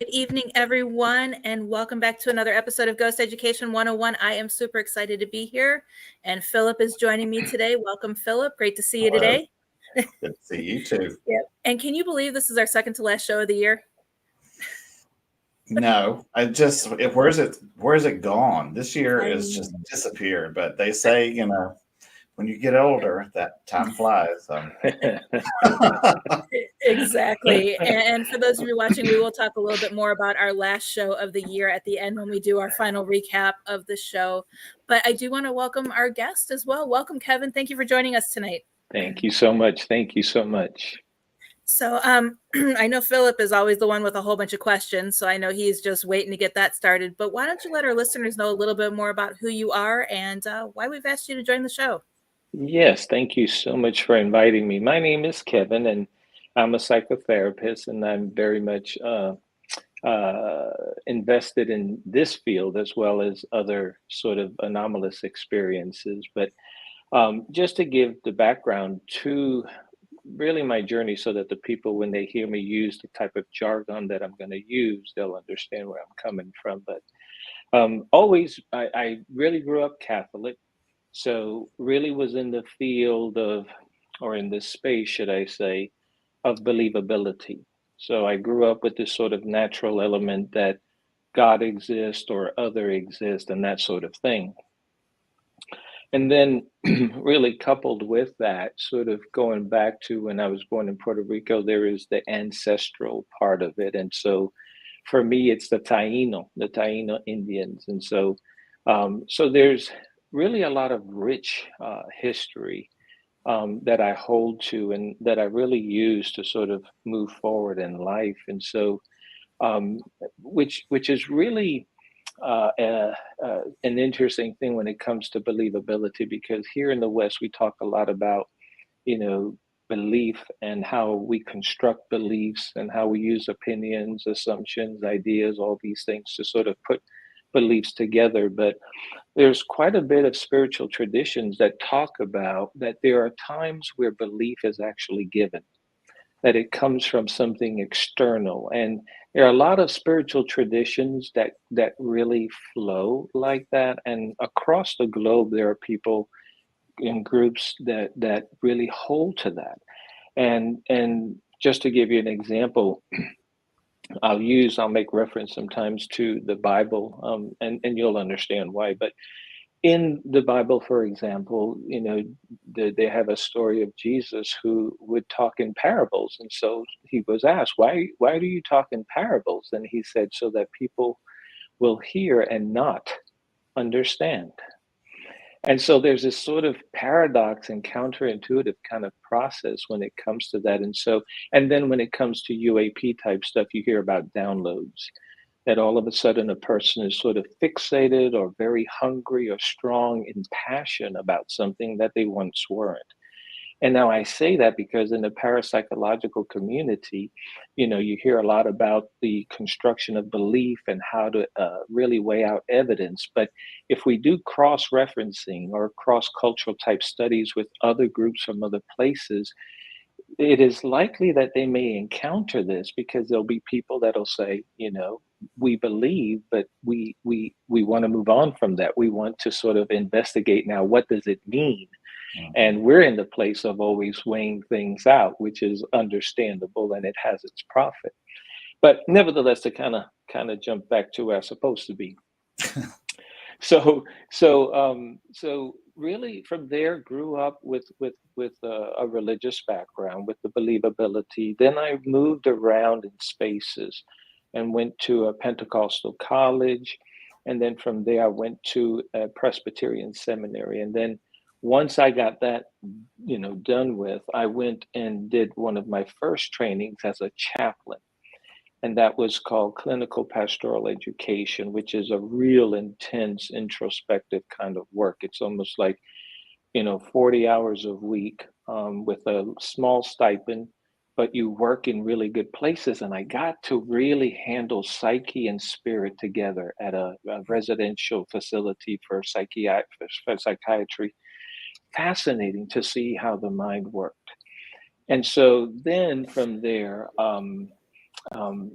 Good evening, everyone, and welcome back to another episode of Ghost Education 101. I am super excited to be here, and Philip is joining me today. Welcome, Philip. Great to see you Hello. today. Good to see you too. Yep. And can you believe this is our second to last show of the year? No, where's it gone? This year I is just disappeared. But they say, when you get older, that time flies. Exactly. And for those of you watching, we will talk a little bit more about our last show of the year at the end when we do our final recap of the show. But I do want to welcome our guest as well. Welcome, Kevin. Thank you for joining us tonight. Thank you so much. Thank you so much. So I know Philip is always the one with a whole bunch of questions, so I know he's just waiting to get that started. But why don't you let our listeners know a little bit more about who you are and why we've asked you to join the show? Yes, thank you so much for inviting me. My name is Kevin, and I'm a psychotherapist, and I'm very much invested in this field as well as other sort of anomalous experiences. But just to give the background to really my journey so that the people, when they hear me use the type of jargon that I'm going to use, they'll understand where I'm coming from. But I really grew up Catholic. So really was in the field of, or in this space, should I say, of believability. So I grew up with this sort of natural element that God exists or other exists and that sort of thing. And then really coupled with that, sort of going back to when I was born in Puerto Rico, there is the ancestral part of it. And so for me, it's the Taino Indians. And so there's really a lot of rich history that I hold to and that I really use to sort of move forward in life. And so, um, which is really an interesting thing when it comes to believability, because here in the West we talk a lot about you know belief and how we construct beliefs and how we use opinions, assumptions, ideas, all these things to sort of put beliefs together. But there's quite a bit of spiritual traditions that talk about that there are times where belief is actually given, that it comes from something external. And there are a lot of spiritual traditions that really flow like that. And across the globe, there are people in groups that really hold to that. And just to give you an example, I'll make reference sometimes to the Bible, and you'll understand why. But in the Bible, for example, they have a story of Jesus who would talk in parables, and so he was asked, "Why do you talk in parables?" And he said, "So that people will hear and not understand." And so there's this sort of paradox and counterintuitive kind of process when it comes to that. And then when it comes to UAP type stuff, you hear about downloads, that all of a sudden a person is sort of fixated or very hungry or strong in passion about something that they once weren't. And now I say that because in the parapsychological community, you hear a lot about the construction of belief and how to really weigh out evidence. But if we do cross referencing or cross cultural type studies with other groups from other places, it is likely that they may encounter this because there'll be people that'll say, we believe, but we want to move on from that. We want to sort of investigate now, what does it mean? And we're in the place of always weighing things out, which is understandable and it has its profit. But nevertheless, to kind of jump back to where I'm supposed to be. So really from there grew up with a religious background, with the believability. Then I moved around in spaces and went to a Pentecostal college, and then from there I went to a Presbyterian seminary. And then once I got that done with, I went and did one of my first trainings as a chaplain, and that was called clinical pastoral education, which is a real intense introspective kind of work. It's almost like 40 hours a week, with a small stipend, but you work in really good places. And I got to really handle psyche and spirit together at a residential facility for psychiatry. Fascinating to see how the mind worked. And so then from there, um,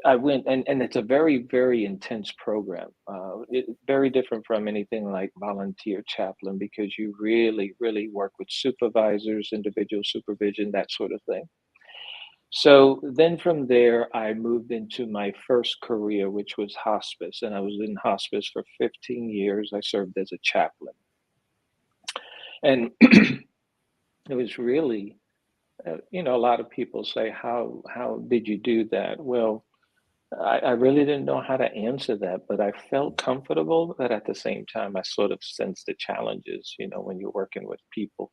I went, and it's a very, very intense program. Very different from anything like volunteer chaplain because you really, really work with supervisors, individual supervision, that sort of thing. So then from there, I moved into my first career, which was hospice, and I was in hospice for 15 years. I served as a chaplain, and it was really, a lot of people say, "How did you do that?" Well, I really didn't know how to answer that, but I felt comfortable. But at the same time, I sort of sensed the challenges, when you're working with people.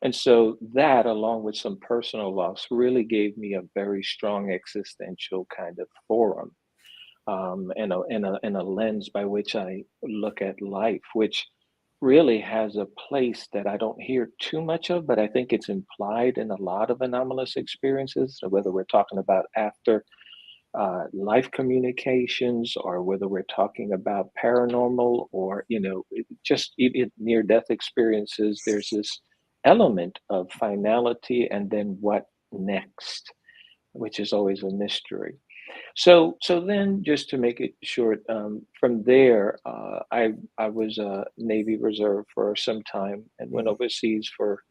And so that, along with some personal loss, really gave me a very strong existential kind of forum, and a lens by which I look at life, which really has a place that I don't hear too much of, but I think it's implied in a lot of anomalous experiences, so whether we're talking about after life communications or whether we're talking about paranormal or just even near death experiences, there's this element of finality and then what next, which is always a mystery. So then, just to make it short, from there, I was a Navy Reserve for some time and went overseas for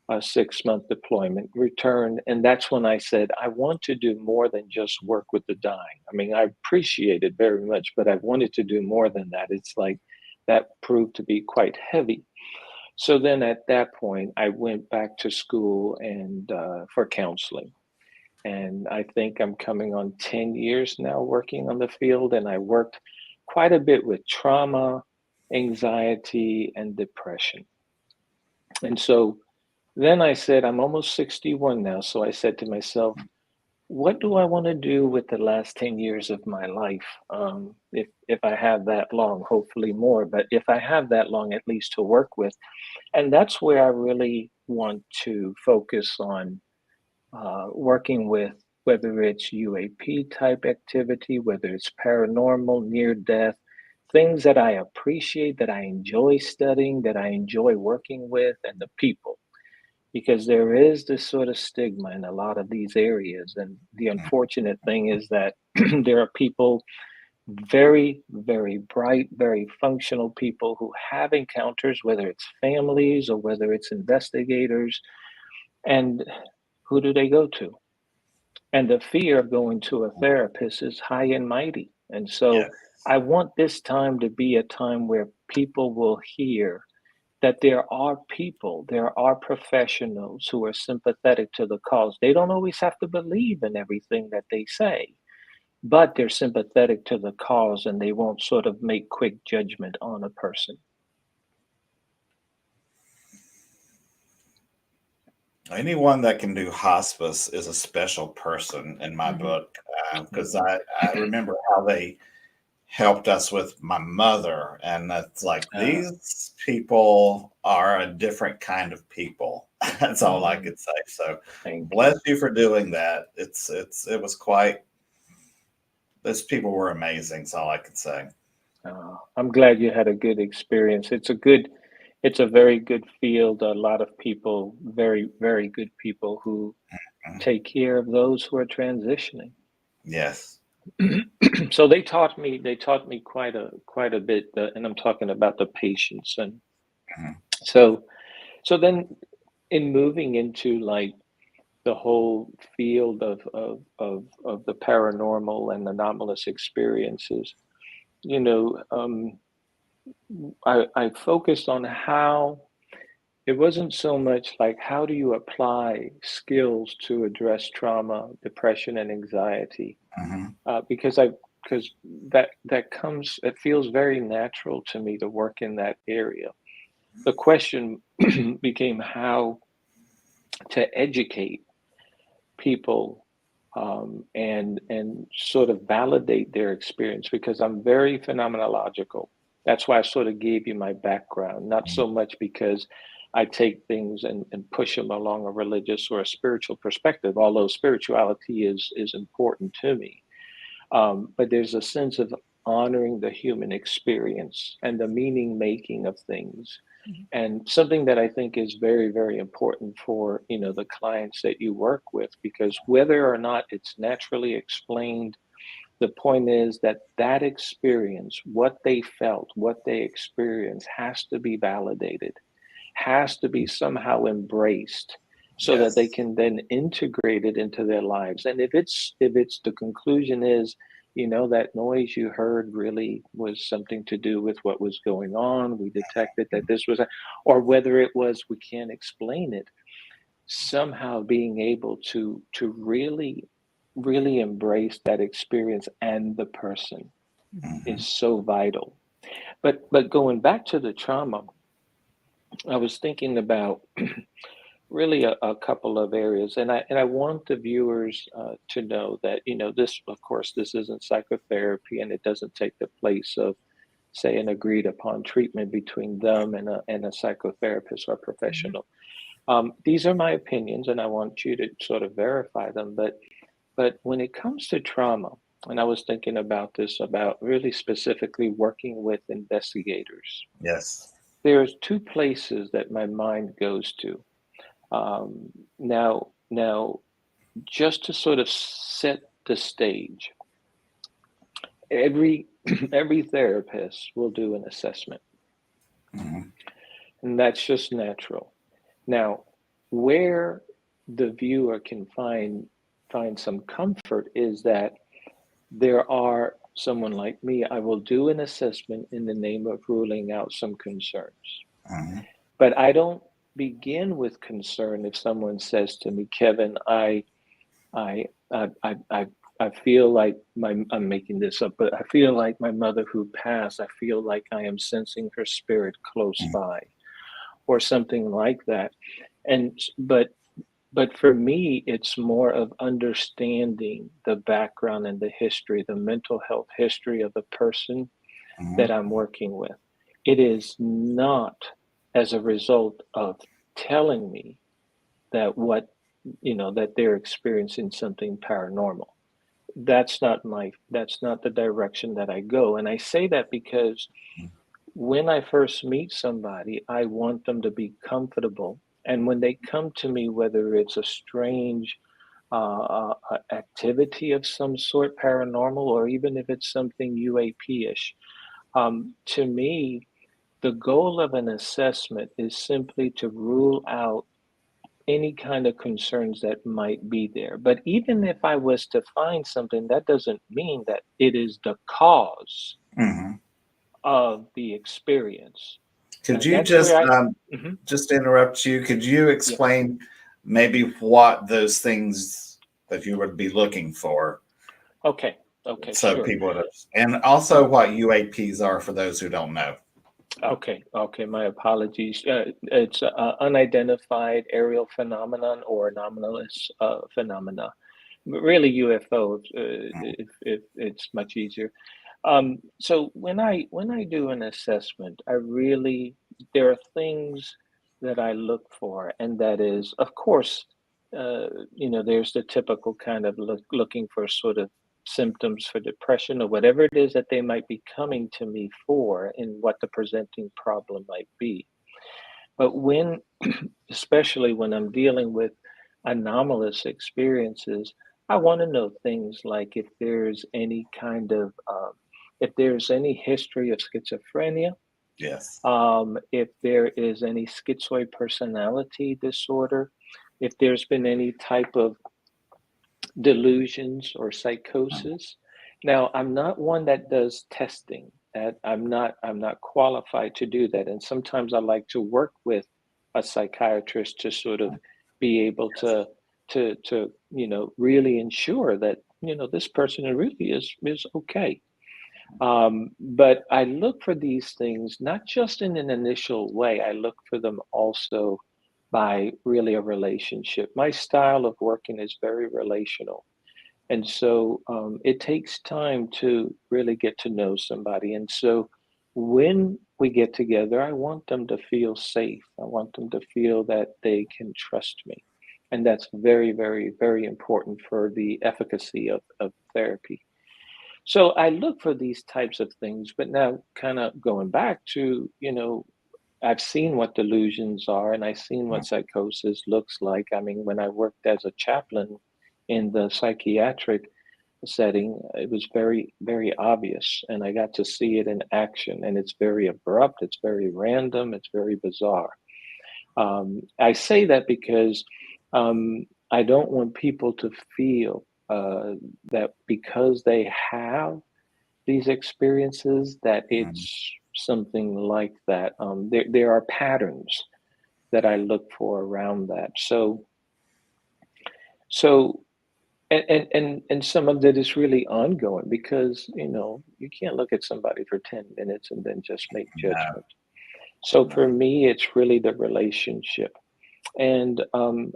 a 6-month deployment, returned, and that's when I said, I want to do more than just work with the dying. I mean, I appreciate it very much, but I wanted to do more than that. It's like that proved to be quite heavy. So then at that point, I went back to school and for counseling. And I think I'm coming on 10 years now working on the field, and I worked quite a bit with trauma, anxiety, and depression. And so then I said, I'm almost 61 now. So I said to myself, what do I want to do with the last 10 years of my life? If I have that long, hopefully more, but if I have that long, at least to work with. And that's where I really want to focus on working with, whether it's UAP type activity, whether it's paranormal, near death, things that I appreciate, that I enjoy studying, that I enjoy working with, and the people, because there is this sort of stigma in a lot of these areas. And the unfortunate thing is that there are people, very, very bright, very functional people who have encounters, whether it's families or whether it's investigators. And who do they go to? And the fear of going to a therapist is high and mighty. And Yeah. so I want this time to be a time where people will hear that there are people, there are professionals who are sympathetic to the cause. They don't always have to believe in everything that they say, but they're sympathetic to the cause and they won't sort of make quick judgment on a person. Anyone that can do hospice is a special person in my Mhm. book, because Mhm. I remember how they helped us with my mother, and that's like Uh, these people are a different kind of people. That's all I mm, could say. So thank bless you. you for doing that. It was quite. Those people were amazing. That's all I could say. I'm glad you had a good experience. It's a very good field. A lot of people, very, very good people who Mhm. take care of those who are transitioning. Yes. So they taught me quite a bit, and I'm talking about the patients. And Mhm. so then in moving into like the whole field of the paranormal and anomalous experiences, you know, I focused on how it wasn't so much like how do you apply skills to address trauma, depression, and anxiety, Mhm. because that comes, it feels very natural to me to work in that area. The question became how to educate people, and sort of validate their experience, because I'm very phenomenological. That's why I sort of gave you my background, not so much because I take things and push them along a religious or a spiritual perspective, although spirituality is important to me. But there's a sense of honoring the human experience and the meaning making of things. Mhm. And something that I think is very, very important for, the clients that you work with, because whether or not it's naturally explained, the point is that that experience, what they felt, what they experienced, has to be validated, has to be somehow embraced, so that they Yes. can then integrate it into their lives. And if it's the conclusion is, that noise you heard really was something to do with what was going on, we detected that this was or whether it was we can't explain it, somehow being able to really embrace that experience and the person Mhm. Hmm. is so vital. But going back to the trauma, I was thinking about really a couple of areas, and I want the viewers to know that, this, of course, this isn't psychotherapy, and it doesn't take the place of, say, an agreed upon treatment between them and a psychotherapist or Mhm. professional. These are my opinions, and I want you to sort of verify them. But when it comes to trauma, and I was thinking about this, about really specifically working with investigators, Yes. there's two places that my mind goes to. Now, just to sort of set the stage, every every therapist will do an assessment, Hmm. and that's just natural. Now, where the viewer can find some comfort is that there are someone like me, I will do an assessment in the name of ruling out some concerns. Hmm. But I don't begin with concern if someone says to me, Kevin, I I feel like I'm making this up, but I feel like my mother who passed, I feel like I am sensing her spirit close by, or something like that. And but for me, it's more of understanding the background and the history, the mental health history of the person that Hmm. I'm working with. It is not as a result of telling me that that they're experiencing something paranormal. That's not the direction that I go. And I say that because when I first meet somebody, I want them to be comfortable. And when they come to me, whether it's a strange activity of some sort, paranormal, or even if it's something UAP-ish, to me, the goal of an assessment is simply to rule out any kind of concerns that might be there. But even if I was to find something, that doesn't mean that it is the cause Hmm. of the experience. Could And you that's where Mhm, just interrupt you? Could you yeah. explain maybe what those things that you would be looking for, Okay. Okay. so Sure. people would, and also what UAPs are for those who don't know? Okay. Okay. My apologies. It's unidentified aerial phenomenon or anomalous phenomena. But really, UFO, if it's much easier. So when I do an assessment, there are things that I look for, and that is, of course, there's the typical kind of looking for sort of symptoms for depression or whatever it is that they might be coming to me for, and what the presenting problem might be. But especially when I'm dealing with anomalous experiences, I want to know things like if there's any history of schizophrenia, Yes. if there is any schizoid personality disorder, if there's been any type of delusions or psychosis. Now, I'm not one that does testing. That I'm not qualified to do that. And sometimes I like to work with a psychiatrist to sort of be able Yes. to really ensure that this person really is okay. But I look for these things not just in an initial way, I look for them also by really a relationship. My style of working is very relational. And so it takes time to really get to know somebody. And so when we get together, I want them to feel safe. I want them to feel that they can trust me. And that's very, very, very important for the efficacy of therapy. So I look for these types of things, but now kind of going back to, I've seen what delusions are, and I've seen what psychosis looks like. I mean, when I worked as a chaplain in the psychiatric setting, it was very, very obvious, and I got to see it in action. And it's very abrupt, it's very random, it's very bizarre. I say that because I don't want people to feel that because they have these experiences that Mhm. it's something like that. There are patterns that I look for around that. So and some of it is really ongoing because you can't look at somebody for 10 minutes and then just make No, judgment. So no. for me, it's really the relationship. And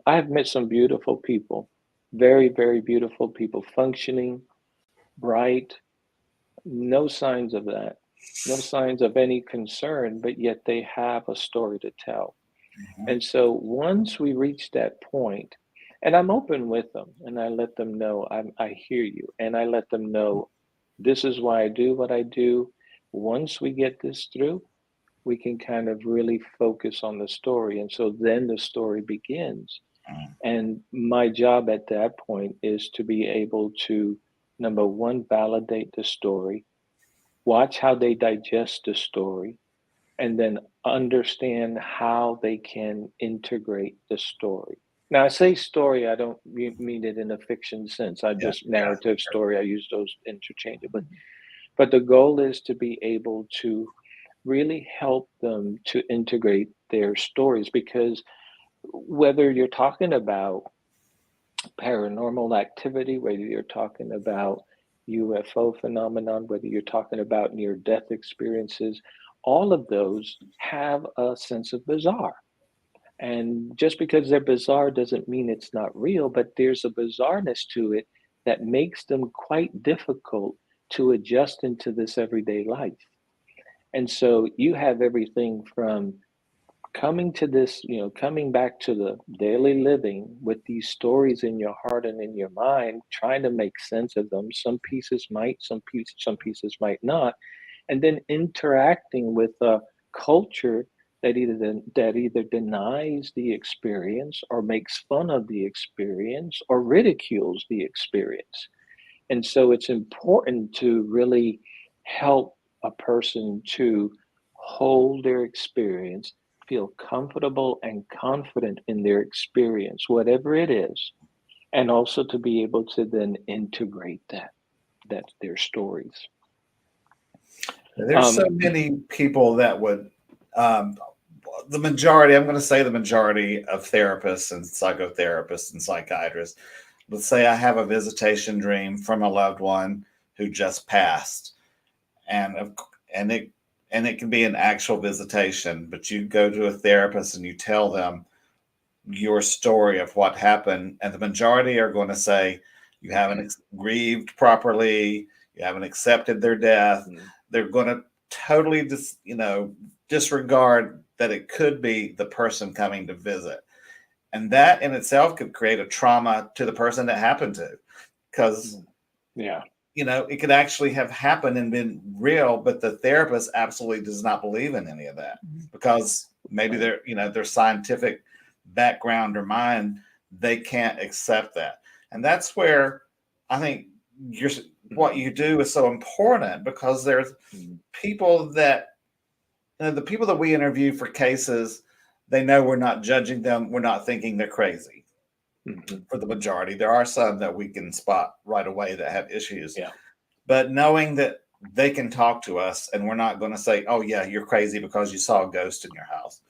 I've met some beautiful people, very, very beautiful people, functioning, bright, no signs of that, no signs of any concern, but yet they have a story to tell. Mhm. And so once we reach that point, and I'm open with them and I let them know I hear you, and I let them know this is why I do what I do. Once we get this through, we can kind of really focus on the story. And so then the story begins. Mm. And my job at that point is to be able to, number one, validate the story, watch how they digest the story, and then understand how they can integrate the story. Now, I say story, I don't mean it in a fiction sense. I Yeah, just yeah, narrative sure. story, I use those interchangeably. But the goal is to be able to really help them to integrate their stories because whether you're talking about paranormal activity, whether you're talking about UFO phenomenon, whether you're talking about near death experiences, all of those have a sense of bizarre. And just because they're bizarre doesn't mean it's not real, but there's a bizarreness to it that makes them quite difficult to adjust into this everyday life. And so you have everything from coming to this, coming back to the daily living with these stories in your heart and in your mind, trying to make sense of them. Some pieces might, some pieces might not, and then interacting with a culture that either denies the experience or makes fun of the experience or ridicules the experience. And so it's important to really help a person to hold their experience, feel comfortable and confident in their experience, whatever it is, and also to be able to then integrate that their stories. There's so Um, many people that would, um, the majority, I'm going to say the majority of therapists and psychotherapists and psychiatrists, let's say I have a visitation dream from a loved one who just passed, and and it and it can be an actual visitation, but you go to a therapist and you tell them your story of what happened, and the majority are going to say you haven't grieved properly, you haven't accepted their death. They're going to totally disregard that it could be the person coming to visit, and that in itself could create a trauma to the person that happened to, because yeah. it could actually have happened and been real, but the therapist absolutely does not believe in any of that because maybe Right. their scientific background or mind, they can't accept that. And that's where I think what you do is so important, because there's people that, the people that we interview for cases, they know we're not judging them. We're not thinking they're crazy. Mhm. For the majority, there are some that we can spot right away that have issues, Yeah. but knowing that they can talk to us and we're not going to say, oh yeah, you're crazy because you saw a ghost in your house.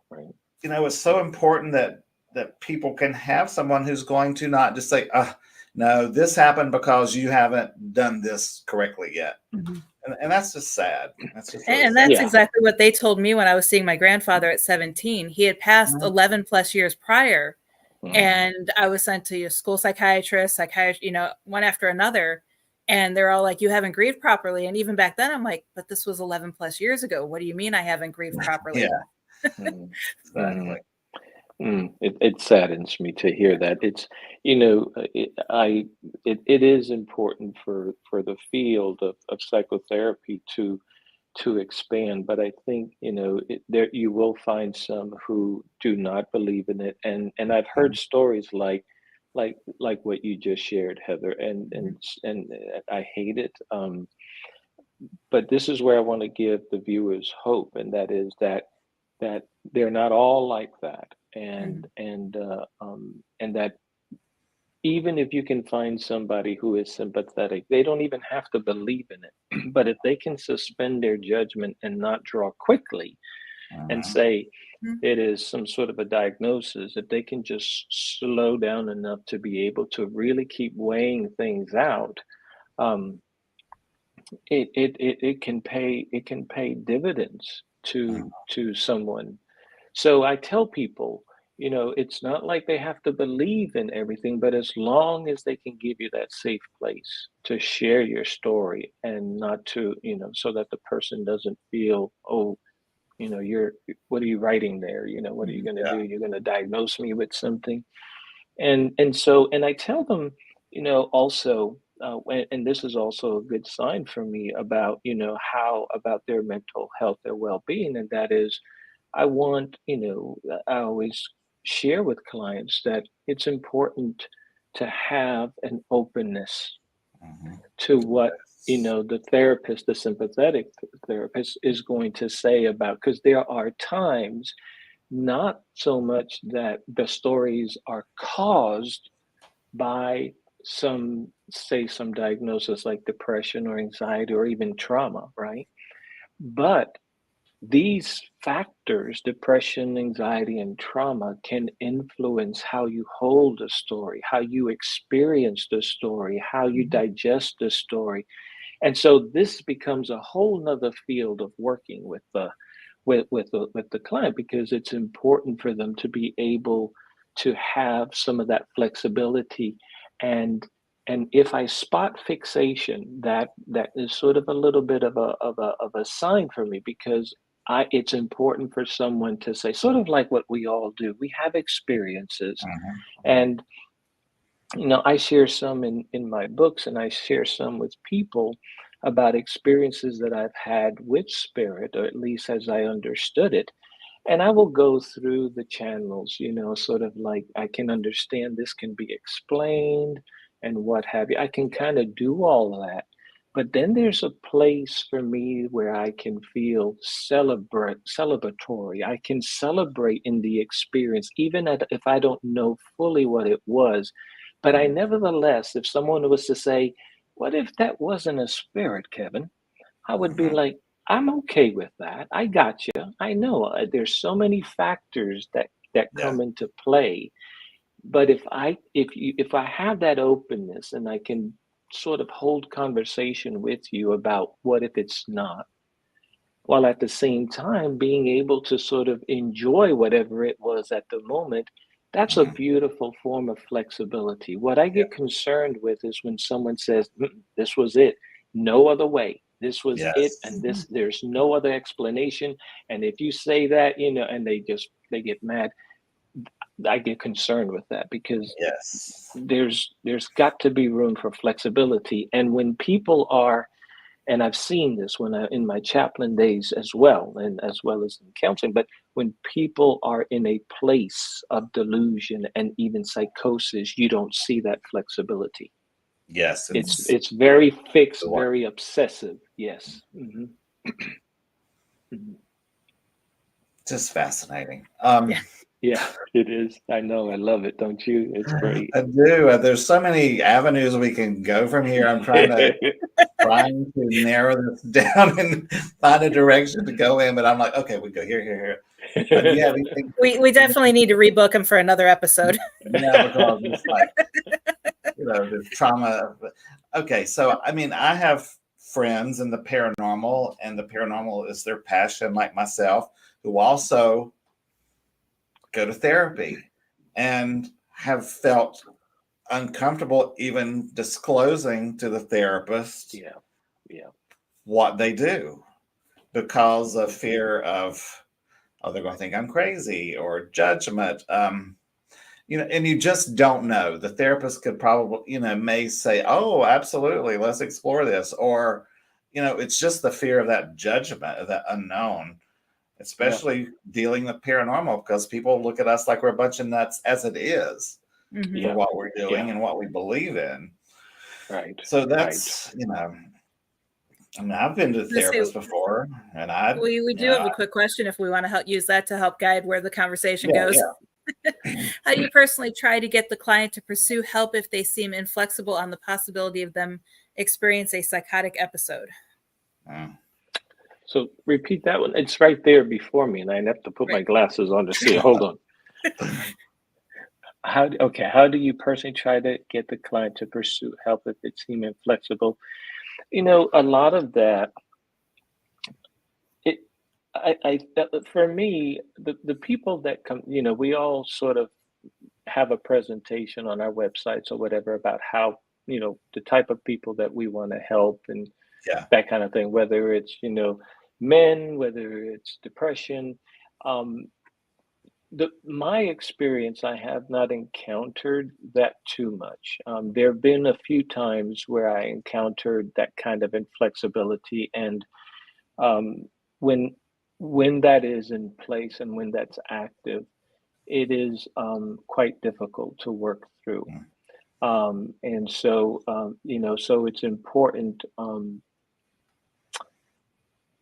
Right. It's so important that people can have someone who's going to not just say, no, this happened because you haven't done this correctly yet. Mhm. And that's just sad. That's just really And sad. that's Yeah. exactly what they told me when I was seeing my grandfather at 17. He had passed Mhm. 11 plus years prior, Mhm. and I was sent to a school psychiatrist, one after another. And they're all like, you haven't grieved properly. And even back then, I'm like, but this was 11 plus years ago. What do you mean I haven't grieved properly? Yeah, Mhm. exactly. Mhm. It saddens me to hear that. It's, it is important for the field of psychotherapy to to expand. But I think, there you will find some who do not believe in it, and I've heard stories like what you just shared, Heather, and I hate it. But this is where I want to give the viewers hope, and that is that they're not all like that, and that even if you can find somebody who is sympathetic, they don't even have to believe in it. But if they can suspend their judgment and not draw quickly and say it is some sort of a diagnosis, if they can just slow down enough to be able to really keep weighing things out, um, it can pay dividends to someone. So I tell people, it's not like they have to believe in everything, but as long as they can give you that safe place to share your story and not to, so that the person doesn't feel, oh, what are you writing there? What are you going to do? You're going to diagnose me with something. And I tell them, also, and this is also a good sign for me about, how about their mental health, their well-being, and that is, I want, I always share with clients that it's important to have an openness to what, the therapist, the sympathetic therapist, is going to say about, because there are times, not so much that the stories are caused by some diagnosis like depression or anxiety or even trauma, right? But these factors, depression, anxiety, and trauma, can influence how you hold a story, how you experience the story, how you digest the story. And so this becomes a whole nother field of working with the client, because it's important for them to be able to have some of that flexibility. And and if I spot fixation, that is sort of a little bit of a sign for me, because it's important for someone to say, sort of like what we all do, we have experiences. And I share some in my books, and I share some with people about experiences that I've had with spirit, or at least as I understood it. And I will go through the channels, sort of like, I can understand this can be explained and what have you. I can kind of do all of that. But then there's a place for me where I can feel celebratory. I can celebrate in the experience, even if I don't know fully what it was. But I nevertheless, if someone was to say, what if that wasn't a spirit, Kevin? I would be like, I'm okay with that. I got you. I know there's so many factors that Yeah. come into play. But if I have that openness, and I can sort of hold conversation with you about what if it's not, while at the same time being able to sort of enjoy whatever it was at the moment, that's a beautiful form of flexibility. What I Yeah. get concerned with is when someone says, this was it, no other way. This was it, and Yes. there's no other explanation. And if you say that, and they get mad, I get concerned with that, because Yes. there's got to be room for flexibility. And when people are, and I've seen this when in my chaplain days as well, and as well as in counseling, but when people are in a place of delusion and even psychosis, you don't see that flexibility. Yes. And It's very fixed, very obsessive. Yes. just fascinating. Yeah, it is. I know. I love it. Don't you? It's great. I do. There's so many avenues we can go from here. I'm trying to narrow this down and find a direction to go in, but I'm like, okay, we go here. Do you have anything? We definitely need to rebook him for another episode. Yeah, because it's like, the trauma. Okay, so I mean, I have friends in the paranormal, and the paranormal is their passion, like myself, who also go to therapy and have felt uncomfortable even disclosing to the therapist Yeah. what they do, because of fear of, oh, they're going to think I'm crazy, or judgment. And you just don't know. The therapist could probably, may say, oh, absolutely, let's explore this. Or, it's just the fear of that judgment, of that unknown, especially dealing with paranormal, because people look at us like we're a bunch of nuts as it is for what we're doing and what we believe in. Right. So that's, I mean, I've been to therapists before, and we do have a quick question if we want to use that to help guide where the conversation goes. How do you personally try to get the client to pursue help if they seem inflexible on the possibility of them experience a psychotic episode? So repeat that one. It's right there before me, and I have to put my glasses on to see it. Hold on. How do you personally try to get the client to pursue help if they seem inflexible? A lot of that, for me, the people that come, we all sort of have a presentation on our websites or whatever about how, the type of people that we want to help and that kind of thing, whether it's, men, whether it's depression. My experience, I have not encountered that too much. There have been a few times where I encountered that kind of inflexibility, and when that is in place and when that's active, it is quite difficult to work through. And so, so it's important.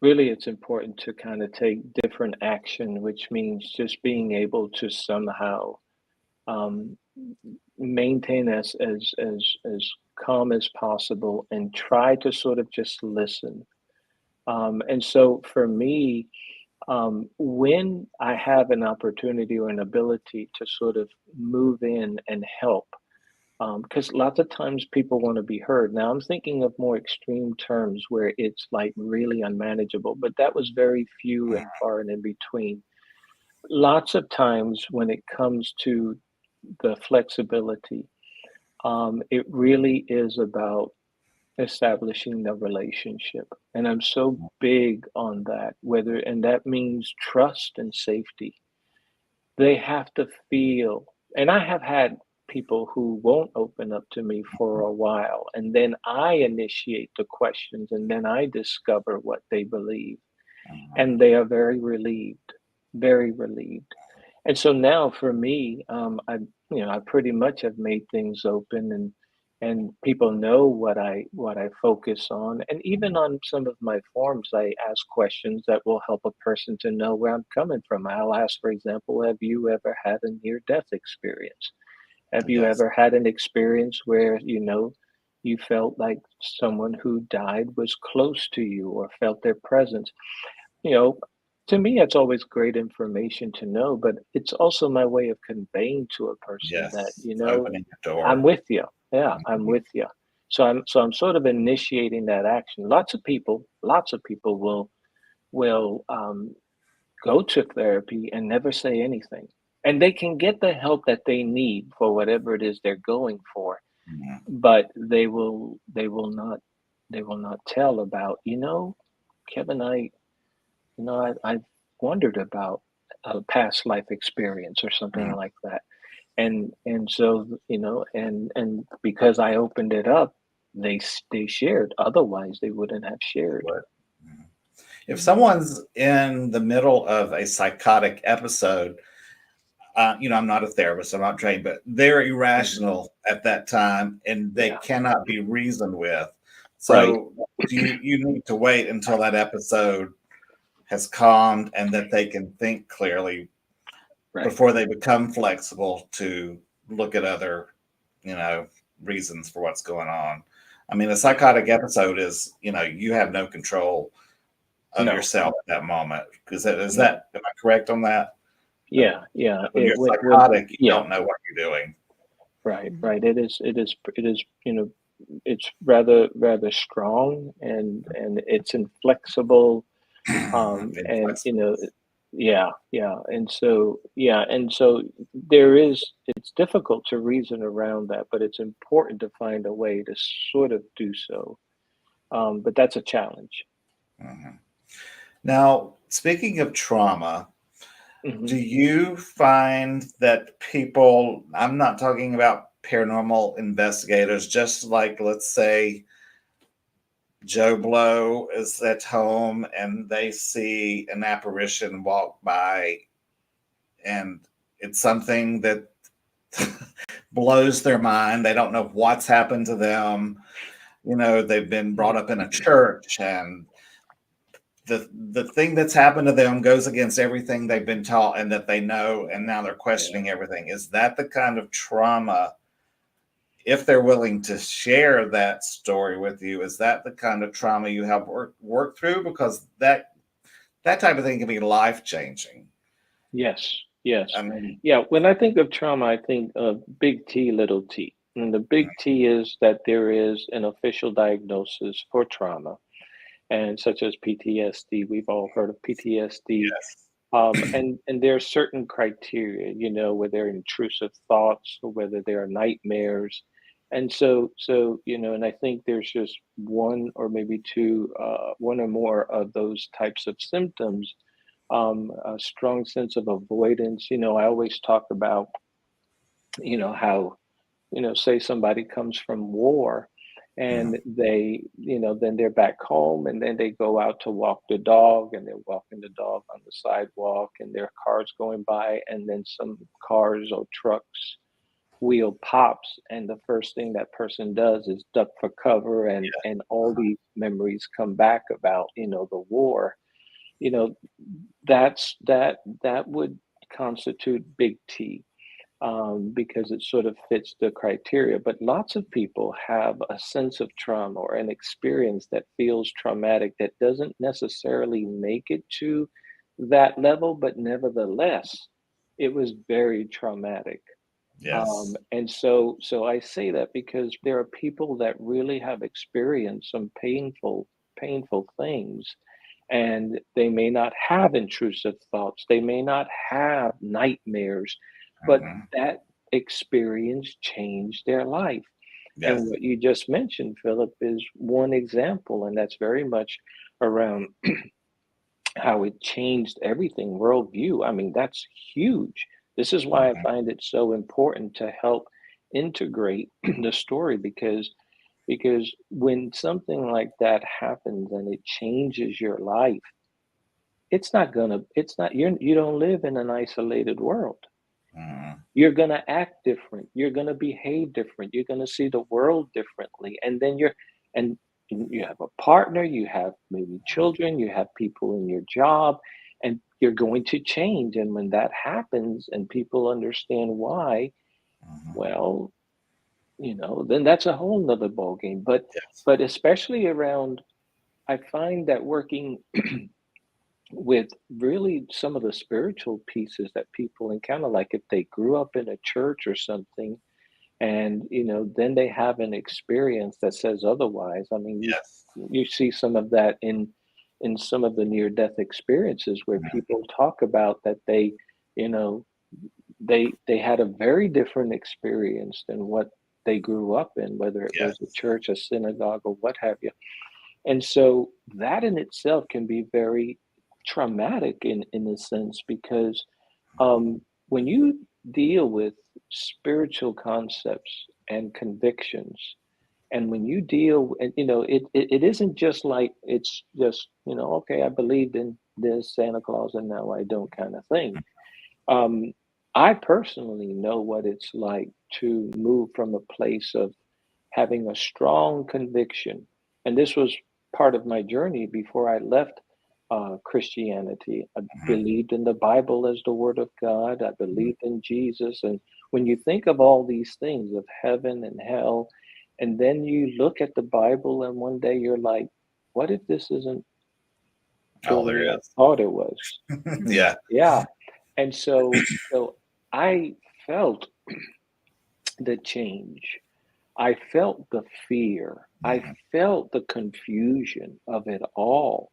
Really, it's important to kind of take different action, which means just being able to somehow maintain as calm as possible and try to sort of just listen. And so for me, when I have an opportunity or an ability to sort of move in and help, because lots of times people want to be heard. Now, I'm thinking of more extreme terms where it's like really unmanageable, but that was very few and far and in between. Lots of times when it comes to the flexibility, it really is about establishing the relationship. And I'm so big on that, and that means trust and safety. They have to feel, and I have had people who won't open up to me for a while, and then I initiate the questions, and then I discover what they believe, and they are very relieved, very relieved. And so now for me, I pretty much have made things open, and people know what I focus on, and even on some of my forms, I ask questions that will help a person to know where I'm coming from. I'll ask, for example, have you ever had a near-death experience? Have you ever had an experience where, you felt like someone who died was close to you or felt their presence? You know, to me, it's always great information to know, but it's also my way of conveying to a person that, It's opening the door. I'm with you. Yeah, I'm with you. So I'm sort of initiating that action. Lots of people will go to therapy and never say anything. And they can get the help that they need for whatever it is they're going for, but they will not tell about, Kevin, I've wondered about a past life experience or something like that. And so, and because I opened it up, they shared. Otherwise, they wouldn't have shared. If someone's in the middle of a psychotic episode, I'm not a therapist, I'm not trained, but they're irrational at that time and they cannot be reasoned with. So you need to wait until that episode has calmed and that they can think clearly before they become flexible to look at other, reasons for what's going on. I mean, a psychotic episode is, you have no control of yourself at that moment. Is that, am I correct on that? Yeah. When you're psychotic, you don't know what you're doing. Right. It is, it's rather strong and it's inflexible. And and so it's difficult to reason around that, but it's important to find a way to sort of do so. But that's a challenge. Now, speaking of trauma, do you find that people, I'm not talking about paranormal investigators, just like, let's say, Joe Blow is at home and they see an apparition walk by, and it's something that blows their mind. They don't know what's happened to them. They've been brought up in a church, and the thing that's happened to them goes against everything they've been taught and that they know, and now they're questioning everything. Is that the kind of trauma, if they're willing to share that story with you, is that the kind of trauma you have worked through? Because that type of thing can be life changing. Yes, yes. I mean, Yeah, when I think of trauma, I think of big T, little t. And the big T is that there is an official diagnosis for trauma, and such as PTSD. We've all heard of PTSD. yes. And there are certain criteria, whether they're intrusive thoughts or whether they are nightmares. And and I think there's just one or maybe two, one or more of those types of symptoms. A strong sense of avoidance. I always talk about, how, say somebody comes from war Mhm. and they, then they're back home and then they go out to walk the dog and they're walking the dog on the sidewalk and there are cars going by and then some cars or trucks wheel pops and the first thing that person does is duck for cover and all these memories come back about, the war. you know that would constitute big T, because it sort of fits the criteria. But lots of people have a sense of trauma or an experience that feels traumatic that doesn't necessarily make it to that level, but nevertheless, it was very traumatic. Yes. And so I say that because there are people that really have experienced some painful things, and they may not have intrusive thoughts, they may not have nightmares, but Mhm. that experience changed their life. And Yes. what you just mentioned, Philip, is one example, and that's very much around how it changed everything, worldview. I mean, that's huge. This is why I Mhm. find it so important to help integrate the story, because when something like that happens and it changes your life, it's not you don't live in an isolated world. Mhm. You're going to act different, you're going to behave different, you're going to see the world differently, and you have a partner, you have maybe children, you have people in your job, and you're going to change. And when that happens and people understand why, Mhm. well, then that's a whole nother ball game. but Yes. but especially around, I find that working with really some of the spiritual pieces that people encounter, like if they grew up in a church or something, and then they have an experience that says otherwise. I mean, Yes. you see some of that in some of the near death experiences where Mhm. people talk about that you know they had a very different experience than what they grew up in, whether it was a Yes. church, a synagogue, or what have you. And so that in itself can be very traumatic in a sense, because when you deal with spiritual concepts and convictions, and when you deal, and it isn't just like it's just, okay, I believed in this Santa Claus and now I don't, kind of thing. um, I personally know what it's like to move from a place of having a strong conviction. And this was part of my journey before I left Christianity. I Mhm. believed in the Bible as the Word of God, I Mhm. believed in Jesus. And when you think of all these things of heaven and hell, and then you look at the Bible, and one day you're like, what if this isn't the Oh, there way I is. thought it was? Yeah. Yeah. And so I felt the change. I felt the fear. I Mhm. felt the confusion of it all.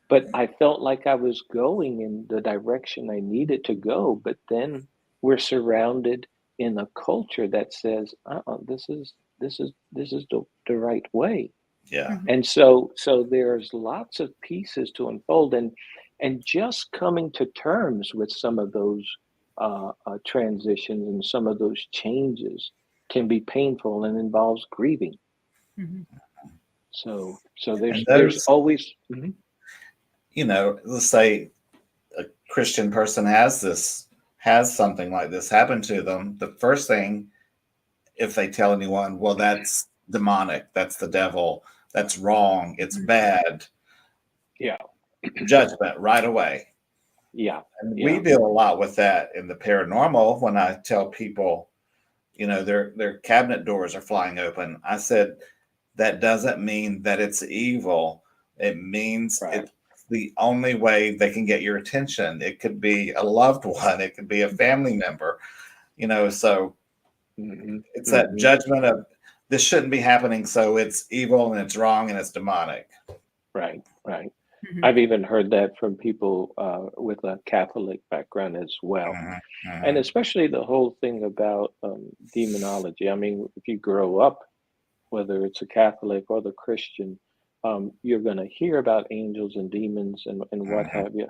But I felt like I was going in the direction I needed to go. But then we're surrounded in a culture that says, this is the right way. Yeah. Mhm. And so there's lots of pieces to unfold, and just coming to terms with some of those transitions and some of those changes can be painful and involves grieving. Mhm. So And there's those, always. Mhm. let's say a Christian person has something like this happen to them. The first thing, if they tell anyone, well, that's demonic, that's the devil, that's wrong, it's bad, Yeah, judgment right away. yeah, And we yeah, deal a lot with that in the paranormal. When I tell people, their cabinet doors are flying open, I said that doesn't mean that it's evil. It means right. it's the only way they can get your attention. It could be a loved one, it could be a family member, so Hmm. it's that Hmm. judgment of this shouldn't be happening, so it's evil and it's wrong and it's demonic. Right, right. Mhm. I've even heard that from people with a Catholic background as well. Mhm, And mhm, especially the whole thing about demonology. I mean, if you grow up, whether it's a Catholic or the Christian, you're going to hear about angels and demons and what mhm, have you.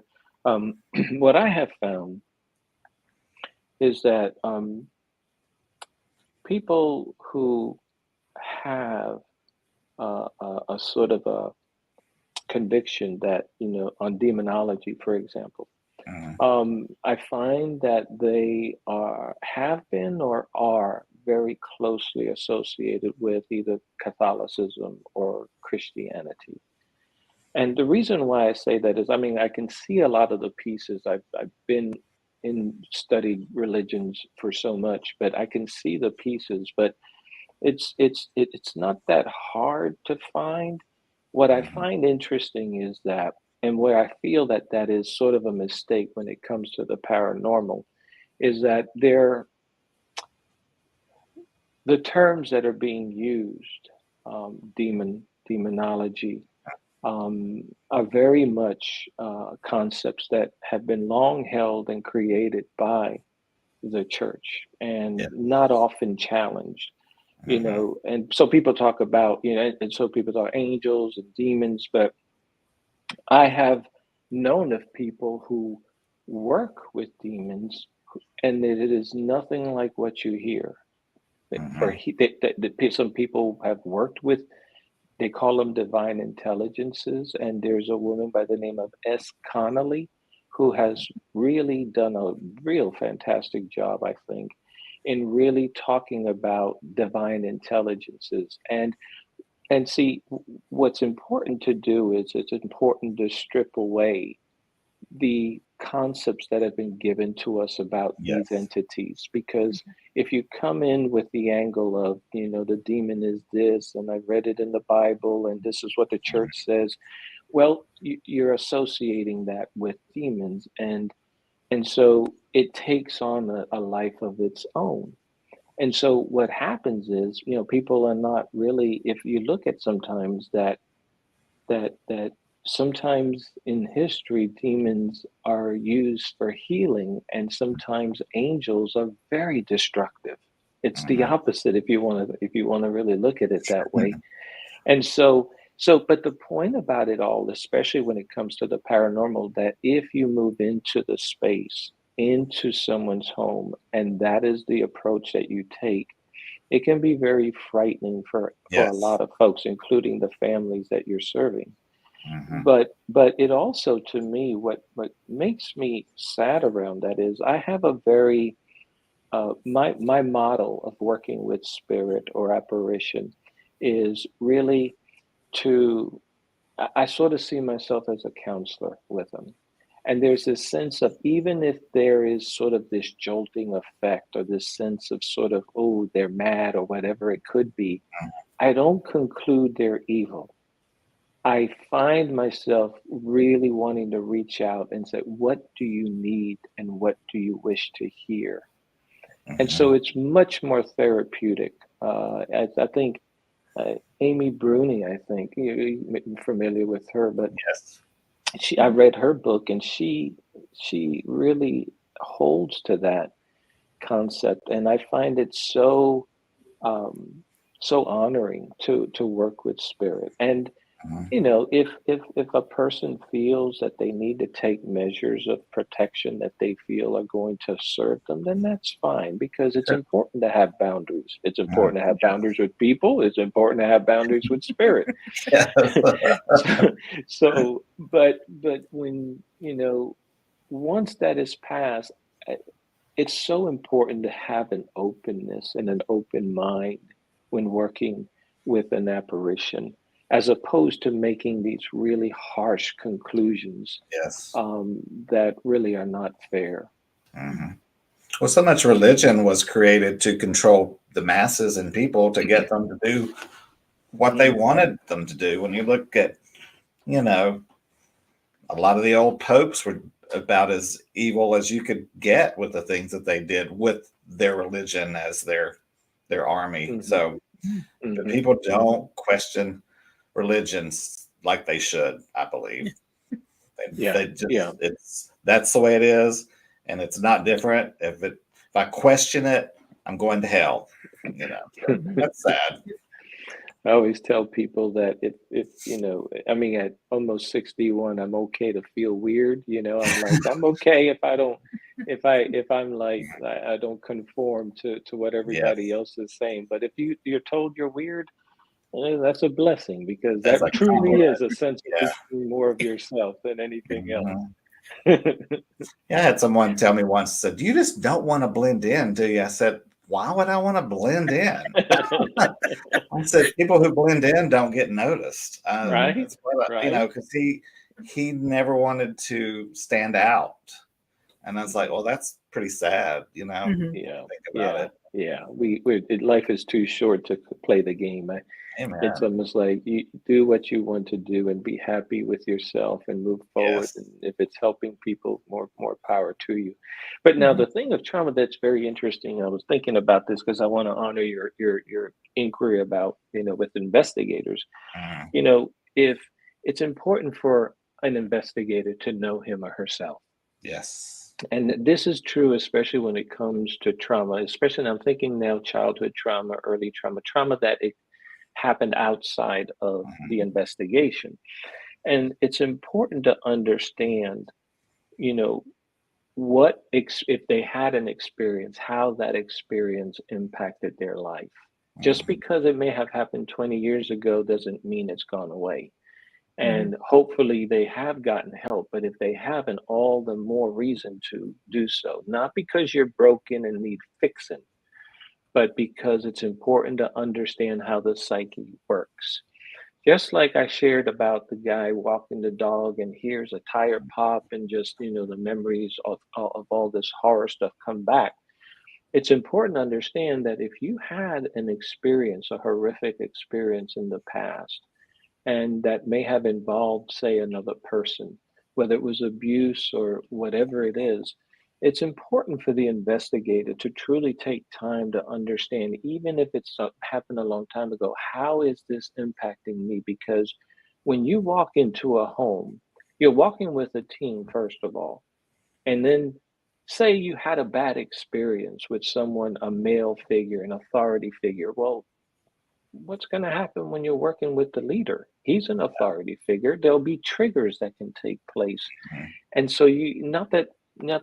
What I have found is that people who have a sort of a conviction that, on demonology, for example, mhm, I find that they have been or are very closely associated with either Catholicism or Christianity. And the reason why I say that is, I mean, I can see a lot of the pieces. I've been in studied religions for so much, but I can see the pieces. But it's not that hard to find. What I mhm. find interesting is that, and where I feel that that is sort of a mistake when it comes to the paranormal, is that the terms that are being used, demonology, are very much concepts that have been long held and created by the church and Yeah. not often challenged. Mhm, And so people talk about, and so people talk angels and demons, but I have known of people who work with demons, and that it is nothing like what you hear. mhm. Some people have worked with, they call them divine intelligences, and there's a woman by the name of S. Connolly who has really done a real fantastic job, I think, in really talking about divine intelligences. And see, what's important to do is it's important to strip away the concepts that have been given to us about these Yes. entities. Because if you come in with the angle of, the demon is this, and I read it in the Bible, and this is what the church says, well, you're associating that with demons, and so it takes on a life of its own. And so what happens is, people are not really, if you look at sometimes that sometimes in history demons are used for healing, and sometimes angels are very destructive. It's the Mhm. opposite, if you want to really look at it that way. And so but the point about it all, especially when it comes to the paranormal, that if you move into the space, into someone's home, and that is the approach that you take, it can be very frightening for a Yes. lot of folks, including the families that you're serving. Mhm, But it also, to me, what makes me sad around that is I have a very my model of working with spirit or apparition is really to I sort of see myself as a counselor with them. And there's this sense of, even if there is sort of this jolting effect or this sense of sort of, oh, they're mad or whatever it could be, I don't conclude they're evil. I find myself really wanting to reach out and say, what do you need and what do you wish to hear? And so mhm. it's much more therapeutic. I think Amy Bruni, I think you're familiar with her, but Yes. I read her book, and she really holds to that concept, and I find it um, so honoring to work with spirit. And Mhm. if a person feels that they need to take measures of protection that they feel are going to serve them, then that's fine, because it's Sure. important to have boundaries. It's Mhm. important to have boundaries with people. It's important to have boundaries with spirit. Yes. But when, once that is passed, uh, it's so important to have an openness and an open mind when working with an apparition, as opposed to making these really harsh conclusions, Yes. that really are not fair. Mhm. Well, so much religion was created to control the masses and people to get them to do what they Mhm. wanted them to do. When you look at, you know, a lot of the old popes were about as evil as you could get with the things that they did with their religion as their army. Mhm. So but Mhm. people Mhm. don't question religions like they should, I believe. Yeah. They Yeah. just that's the way it is, and it's not different. If I question it, I'm going to hell. So that's sad. I always tell people that if I mean, at almost 61, I'm okay to feel weird. I'm like, I'm okay if I don't, if I'm like, I don't conform to what everybody Yes, else is saying. But if you're told you're weird, that's a blessing, because that's that a truly compliment. is a sense of Yeah. becoming more of yourself than anything else. Mhm. Yeah, I had someone tell me once, said, "You just don't want to blend in, do you?" I said, "Why would I want to blend in?" I said, "People who blend in don't get noticed." Right? That's what Right? because he never wanted to stand out, and I was like, "Well, that's pretty sad," Mhm. Yeah, think about yeah, it. yeah. Life is too short to play the game. It's Amen. almost like you do what you want to do and be happy with yourself and move forward. Yes. And if it's helping people, more power to you. But now Mhm. the thing of trauma that's very interesting. I was thinking about this because I want to honor your inquiry about, with investigators. Mhm. If it's important for an investigator to know him or herself, Yes. and this is true, especially when it comes to trauma, especially I'm thinking now childhood trauma, early trauma that it happened outside of the Mhm. investigation. And it's important to understand, you know, if they had an experience, how that experience impacted their life. Just Mhm. because it may have happened 20 years ago doesn't mean it's gone away. Mhm. And hopefully they have gotten help. But if they haven't, all the more reason to do so. Not because you're broken and need fixing, but because it's important to understand how the psyche works. Just like I shared about the guy walking the dog and hears a tire pop, and just, the memories of all this horror stuff come back. It's important to understand that if you had an experience, a horrific experience in the past, and that may have involved, say, another person, whether it was abuse or whatever it is, it's important for the investigator to truly take time to understand, even if it's happened a long time ago, how is this impacting me? Because when you walk into a home, you're walking with a team, first of all, and then say you had a bad experience with someone, a male figure, an authority figure. Well, what's going to happen when you're working with the leader? He's an authority figure. There'll be triggers that can take place. Mhm. And so you not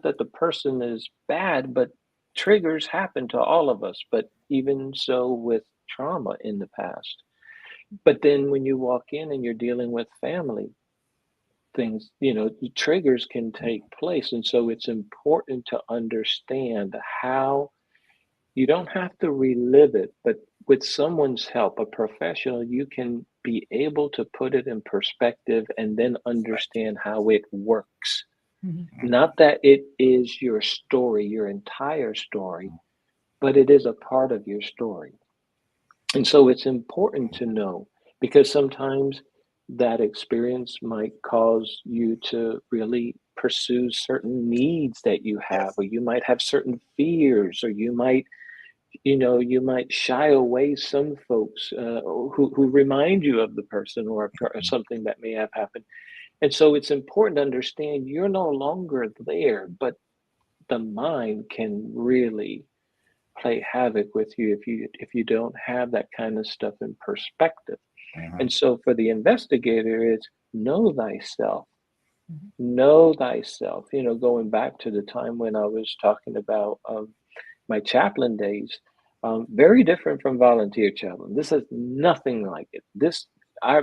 that the person is bad, but triggers happen to all of us, but even so with trauma in the past. But then when you walk in and you're dealing with family, things, triggers can take place. And so it's important to understand how you don't have to relive it, but with someone's help, a professional, you can be able to put it in perspective and then understand how it works. Mhm. Not that it is your story, your entire story, but it is a part of your story. And so it's important to know, because sometimes that experience might cause you to really pursue certain needs that you have, Yes. or you might have certain fears, or you might shy away some folks, who remind you of the person, or something that may have happened. And so it's important to understand you're no longer there, but the mind can really play havoc with you if you don't have that kind of stuff in perspective. Mhm. And so for the investigator, it's know thyself, Mhm. know thyself. Going back to the time when I was talking about my chaplain days, very different from volunteer chaplain. This is nothing like it.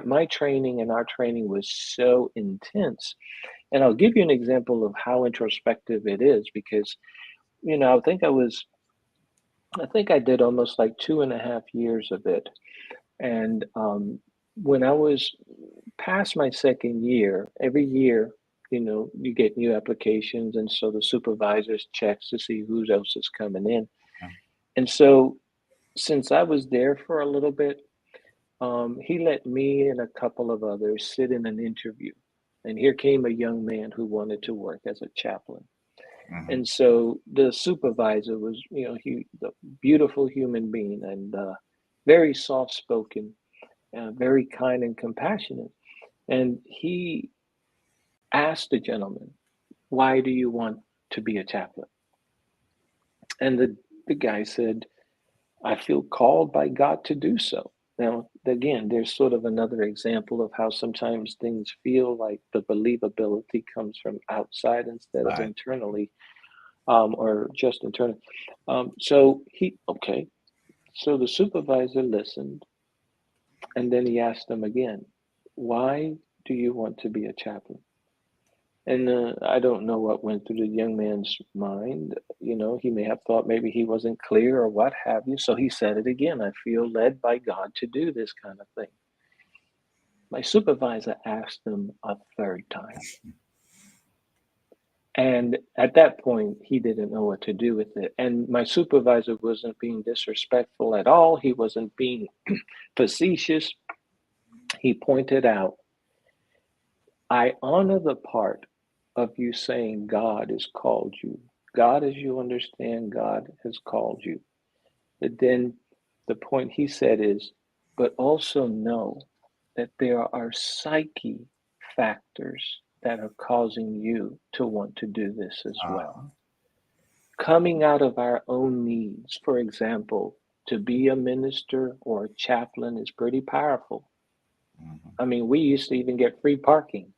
My training and our training was so intense. And I'll give you an example of how introspective it is because, I think I did almost like 2.5 years of it. And when I was past my second year, every year, you get new applications. And so the supervisors checks to see who else is coming in. And so since I was there for a little bit, he let me and a couple of others sit in an interview. And here came a young man who wanted to work as a chaplain. Mhm. And so the supervisor was, the beautiful human being and very soft spoken, very kind and compassionate. And he asked the gentleman, "Why do you want to be a chaplain?" And the guy said, "I feel called by God to do so." Now, again, there's sort of another example of how sometimes things feel like the believability comes from outside instead of Right. internally, or just internal. Okay. So the supervisor listened, and then he asked him again, "Why do you want to be a chaplain?" And I don't know what went through the young man's mind. He may have thought maybe he wasn't clear or what have you. So he said it again. "I feel led by God to do this kind of thing." My supervisor asked him a third time. And at that point, he didn't know what to do with it. And my supervisor wasn't being disrespectful at all. He wasn't being facetious. He pointed out, "I honor the part of you saying God has called you. God, as you understand, God has called you." But then the point he said is, "But also know that there are psyche factors that are causing you to want to do this as well. Uh, Coming out of our own needs, for example, to be a minister or a chaplain is pretty powerful. mhm. I mean, we used to even get free parking.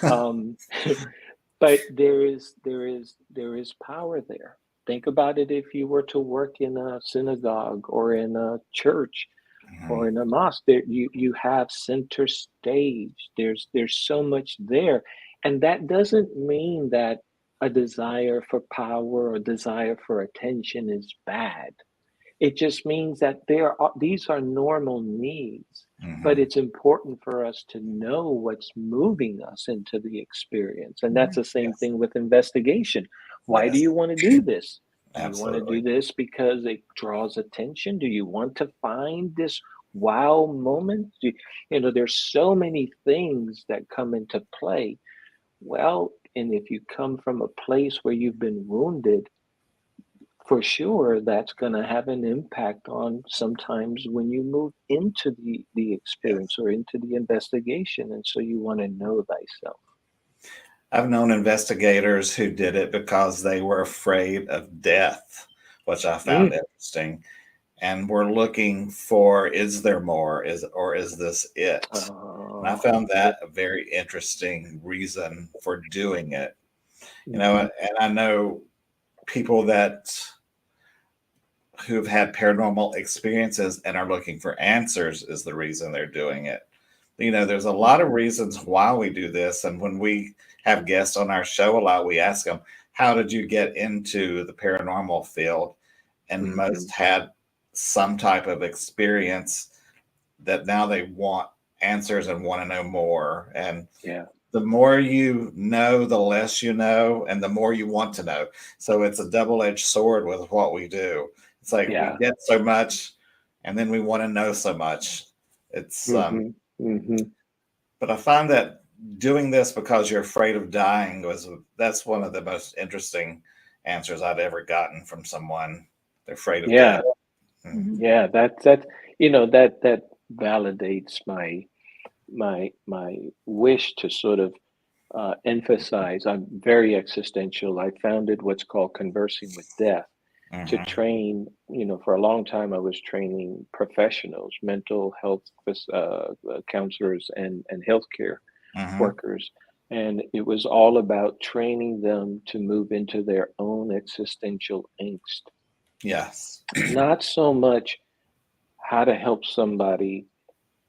Um, but there is power there. Think about it if you were to work in a synagogue or in a church or Mhm. in a mosque. There you have center stage. There's so much there. And that doesn't mean that a desire for power or desire for attention is bad. It just means that these are normal needs, but Mhm. it's important for us to know what's moving us into the experience. And that's Mhm. the same Yes. thing with investigation. Why do Yes. you want to do this? Do you want to do Absolutely. this because it draws attention? Do you want to find this wow moment? There's so many things that come into play. Well, and if you come from a place where you've been wounded, for sure that's going to have an impact on sometimes when you move into the experience Yes. or into the investigation, and so you want to know thyself. I've known investigators who did it because they were afraid of death, which I found Mm. interesting. And we're looking for, is there more? Is this it? And I Oh, found yeah. that a very interesting reason for doing it. Hmm. And I know people that who've had paranormal experiences and are looking for answers is the reason they're doing it. There's a lot of Hmm. reasons why we do this. And when we have guests on our show a lot, we ask them, how did you get into the paranormal field? And Hmm. most had some type of experience that now they want answers and want to know more. And Yeah. the more you know, the less you know, and the more you want to know. So it's a double edged sword with what we do. It's like we Yeah. get so much and then we want to know so much. It's, Hmm. Hmm. but I find that doing this because you're afraid of dying that's one of the most interesting answers I've ever gotten from someone. They're afraid of death. Yeah. Mm. Mhm. Yeah. That validates my wish to sort of emphasize. I'm very existential. I founded what's called Conversing with Death. to Mhm. train. For a long time, I was training professionals, mental health counselors, and healthcare Mhm. workers. And it was all about training them to move into their own existential angst, Yes. not so much how to help somebody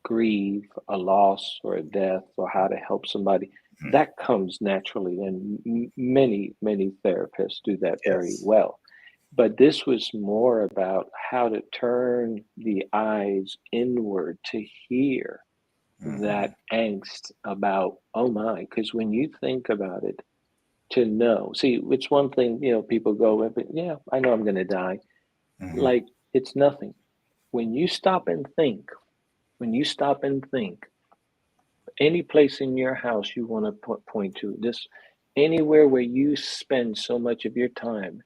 grieve a loss or a death, or how to help somebody. Mhm. That comes naturally, and many therapists do that very Yes. well. But this was more about how to turn the eyes inward to hear that Mhm. angst about, oh my, because when you think about it, to know, see, it's one thing, people go, yeah, I know I'm going to die. Mhm. Like, it's nothing. When you stop and think, when you stop and think, any place in your house you want to point to, this anywhere where you spend so much of your time,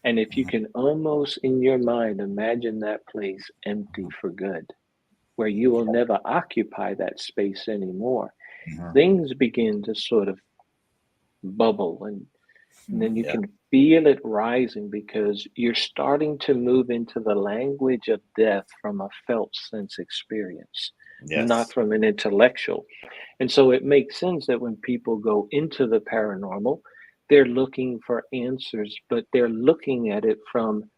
and if you Mhm. can almost in your mind imagine that place empty for good, where you will never occupy that space anymore, Mhm. things begin to sort of bubble, and then you Yeah. can feel it rising because you're starting to move into the language of death from a felt sense experience, not Yes. from an intellectual. And so it makes sense that when people go into the paranormal, they're looking for answers, but they're looking at it from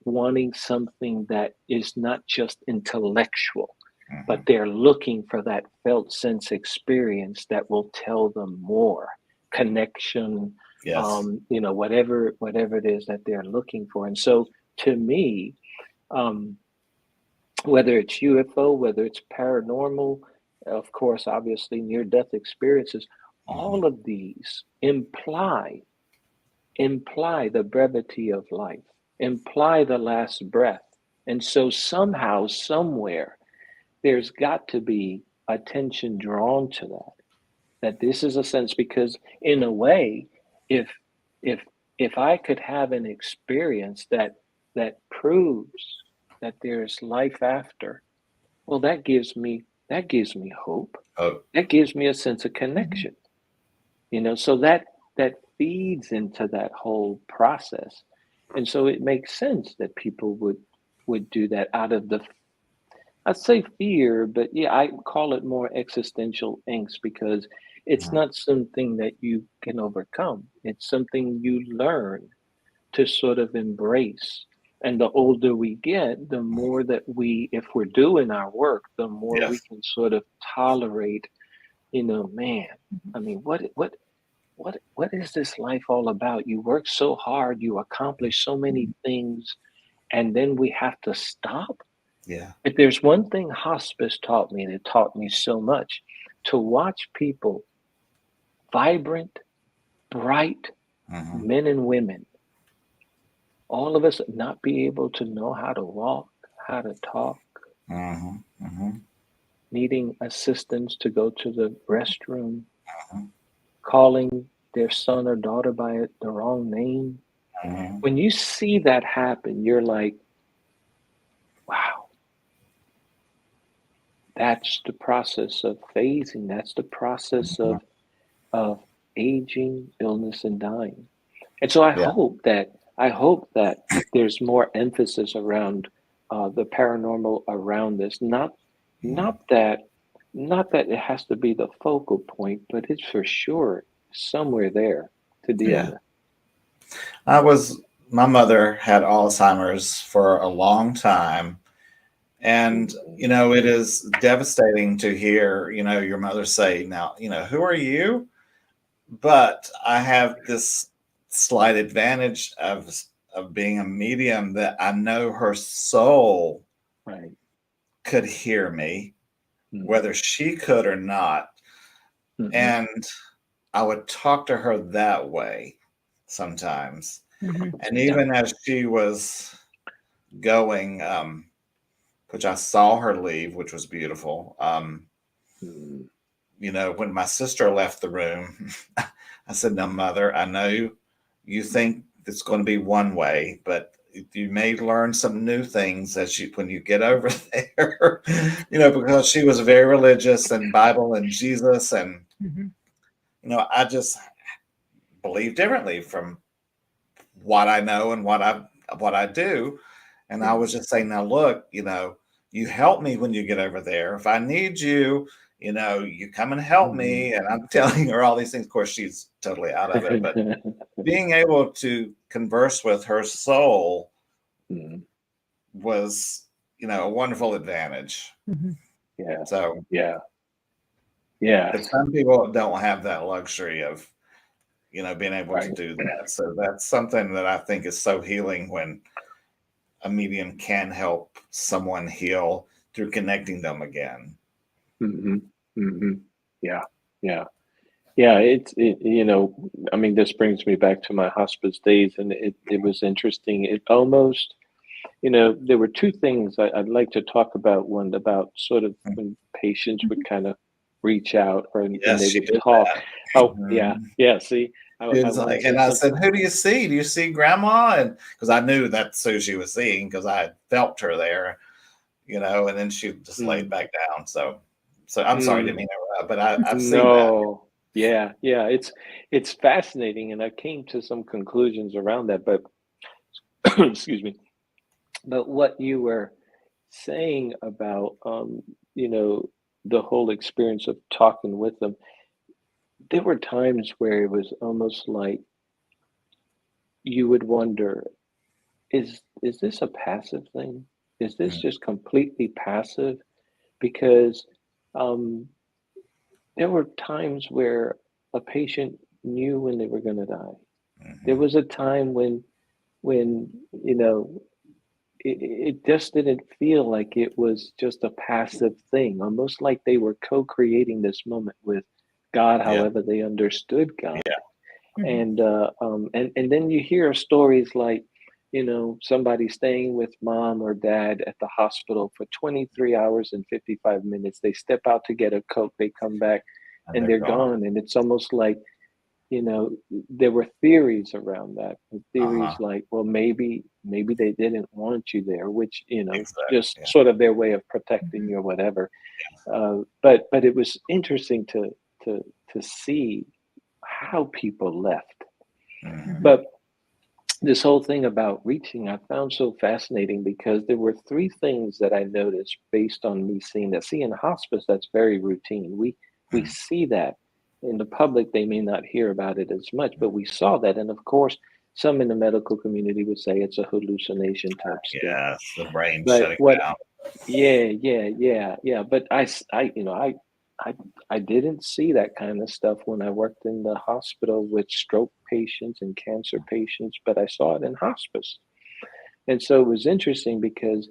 wanting something that is not just intellectual, but Mhm. they're looking for that felt sense experience that will tell them more connection, Yes. whatever it is that they're looking for. And so to me, um, whether it's UFO, whether it's paranormal, of course, obviously near death experiences, Mhm. all of these imply the brevity of life, imply the last breath. And so somehow, somewhere, there's got to be attention drawn to that this is a sense, because in a way, if if if I could have an experience that proves that there's life after, well, that gives me hope. Oh. That gives me a sense of Mhm. connection. So that feeds into that whole process. And so it makes sense that people would do that out of the, I'd say, fear, but yeah, I call it more existential angst, because it's Mhm. not something that you can overcome. It's something you learn to sort of embrace. And the older we get, the Mhm. more that if we're doing our work, the more we Yes. can sort of tolerate, man, Mhm. I mean, what is this life all about? You work so hard, you accomplish so many things, and then we have to stop. Yeah. If there's one thing hospice taught me, and it taught me so much, to watch people, vibrant, bright Mhm. men and women, all of us not be able to know how to walk, how to talk, Mhm. Mhm. needing assistance to go to the restroom, Mhm. calling their son or daughter by the wrong name. Mhm. When you see that happen, you're like, wow, that's the process of phasing. That's the process Mhm. of aging, illness, and dying. And so Yeah. I hope that there's more emphasis around the paranormal around this. Mhm. Not that not that it has to be the focal point, but it's for sure somewhere there to deal Yeah. with. I was, my mother had Alzheimer's for a long time. And, Mm, it is devastating to hear, your mother say, now, who are you? But I have this slight advantage of being a medium that I know her soul right. could hear me, Mm, whether she could or not. hmm. And I would talk to her that way sometimes. Mhm. And Yeah. even as she was going, which I saw her leave, which was beautiful. Mm, When my sister left the room, I said, "No, mother, I know you think it's going to be one way, but you may learn some new things when you get over there." Because she was very religious and Bible and Jesus, and Mhm. I just believe differently from what I know and what what I do. And I was just saying, now look, you help me when you get over there. If I need you, you come and help me. And I'm telling her all these things. Of course, she's totally out of it, but being able to converse with her soul was, a wonderful advantage. Yeah. So, yeah. Yeah. but some people don't have that luxury of, being able to Right. do that. So that's something that I think is so healing when a medium can help someone heal through connecting them again. Yeah. Yeah. Yeah. I mean, this brings me back to my hospice days, and it was interesting. It almost, there were two things I'd like to talk about. One about sort of when patients would kind of reach out, or and they Yes, she would did talk. that. Oh, yeah. Yeah. See, I It's want to like, say and I something. said, "Who do you see? Do you see Grandma?" And because I knew that's who she was seeing because I had felt her there, and then she just laid Mm, back down. So I'm sorry, I didn't mm, mean to interrupt, but I've seen that. no. Yeah. Yeah. It's fascinating, and I came to some conclusions around that. But excuse me. But what you were saying about, the whole experience of talking with them, there were times where it was almost like you would wonder, is this a passive thing? Is this Mm, just completely passive? Because um, there were times where a patient knew when they were going to die. There mhm. was a time when it just didn't feel like it was just a passive thing, almost like they were co-creating this moment with God, Yeah, however they understood God. yeah, And then you hear stories like, somebody staying with mom or dad at the hospital for 23 hours and 55 minutes. They step out to get a Coke, they come back and and they're they're gone. gone. And it's almost like, you know, there were theories around that. And theories Uh-huh. like, well, maybe they didn't want you there, which, Exactly. just Yeah. sort of their way of protecting you or whatever. But it was interesting to to see how people left. Mhm. But this whole thing about reaching, I found so fascinating because there were three things that I noticed based on me seeing that. See, in hospice, that's very routine. We Mm, see that in the public; they may not hear about it as much, but we saw that. And of course, some in the medical community would say it's a hallucination type state. yes, the brain But shutting what down. yeah. But I I didn't see that kind of stuff when I worked in the hospital with stroke patients and cancer patients, but I saw it in hospice. And so it was interesting because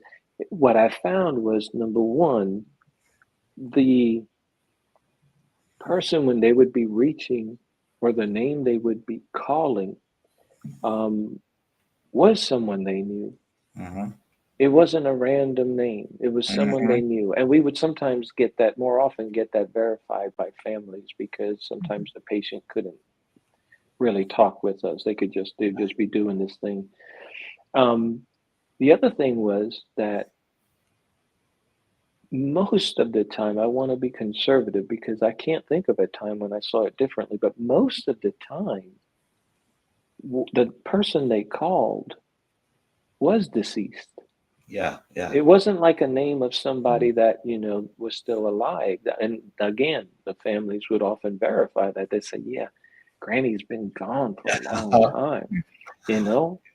what I found was number one, the person when they would be reaching or the name they would be calling um, was someone they knew. Mhm, It wasn't a random name. It was someone mhm. they knew. And we would sometimes get that more often get that verified by families because sometimes the patient couldn't really talk with us. They'd just be doing this thing. Um, the other thing was that most of the time, I want to be conservative because I can't think of a time when I saw it differently, but most of the time, the person they called was deceased. Yeah, yeah. It wasn't like a name of Mm. somebody that, was still alive. And again, the families would often verify that. They say, yeah, Granny's been gone for a long Uh-huh. time,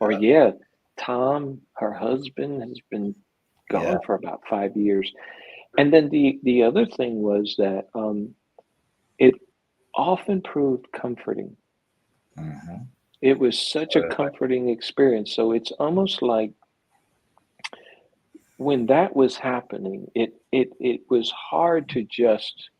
or yeah, Tom, her husband, has been Yeah. gone for about 5 years. And then the other thing was that it often proved comforting. Mhm. It was such a So, comforting experience. So it's almost like when that was happening, it was hard to just.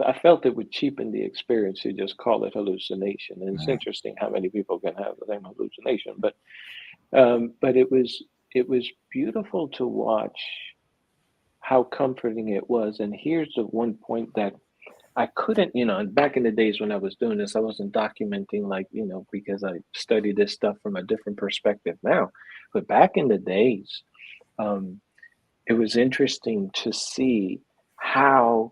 I felt it would cheapen the experience to just call it hallucination. And it's mm, interesting how many people can have the same hallucination. But it was beautiful to watch how comforting it was. And here's the one point that I couldn't, back in the days when I was doing this, I wasn't documenting like, because I studied this stuff from a different perspective now. But back in the days, um, it was interesting to see how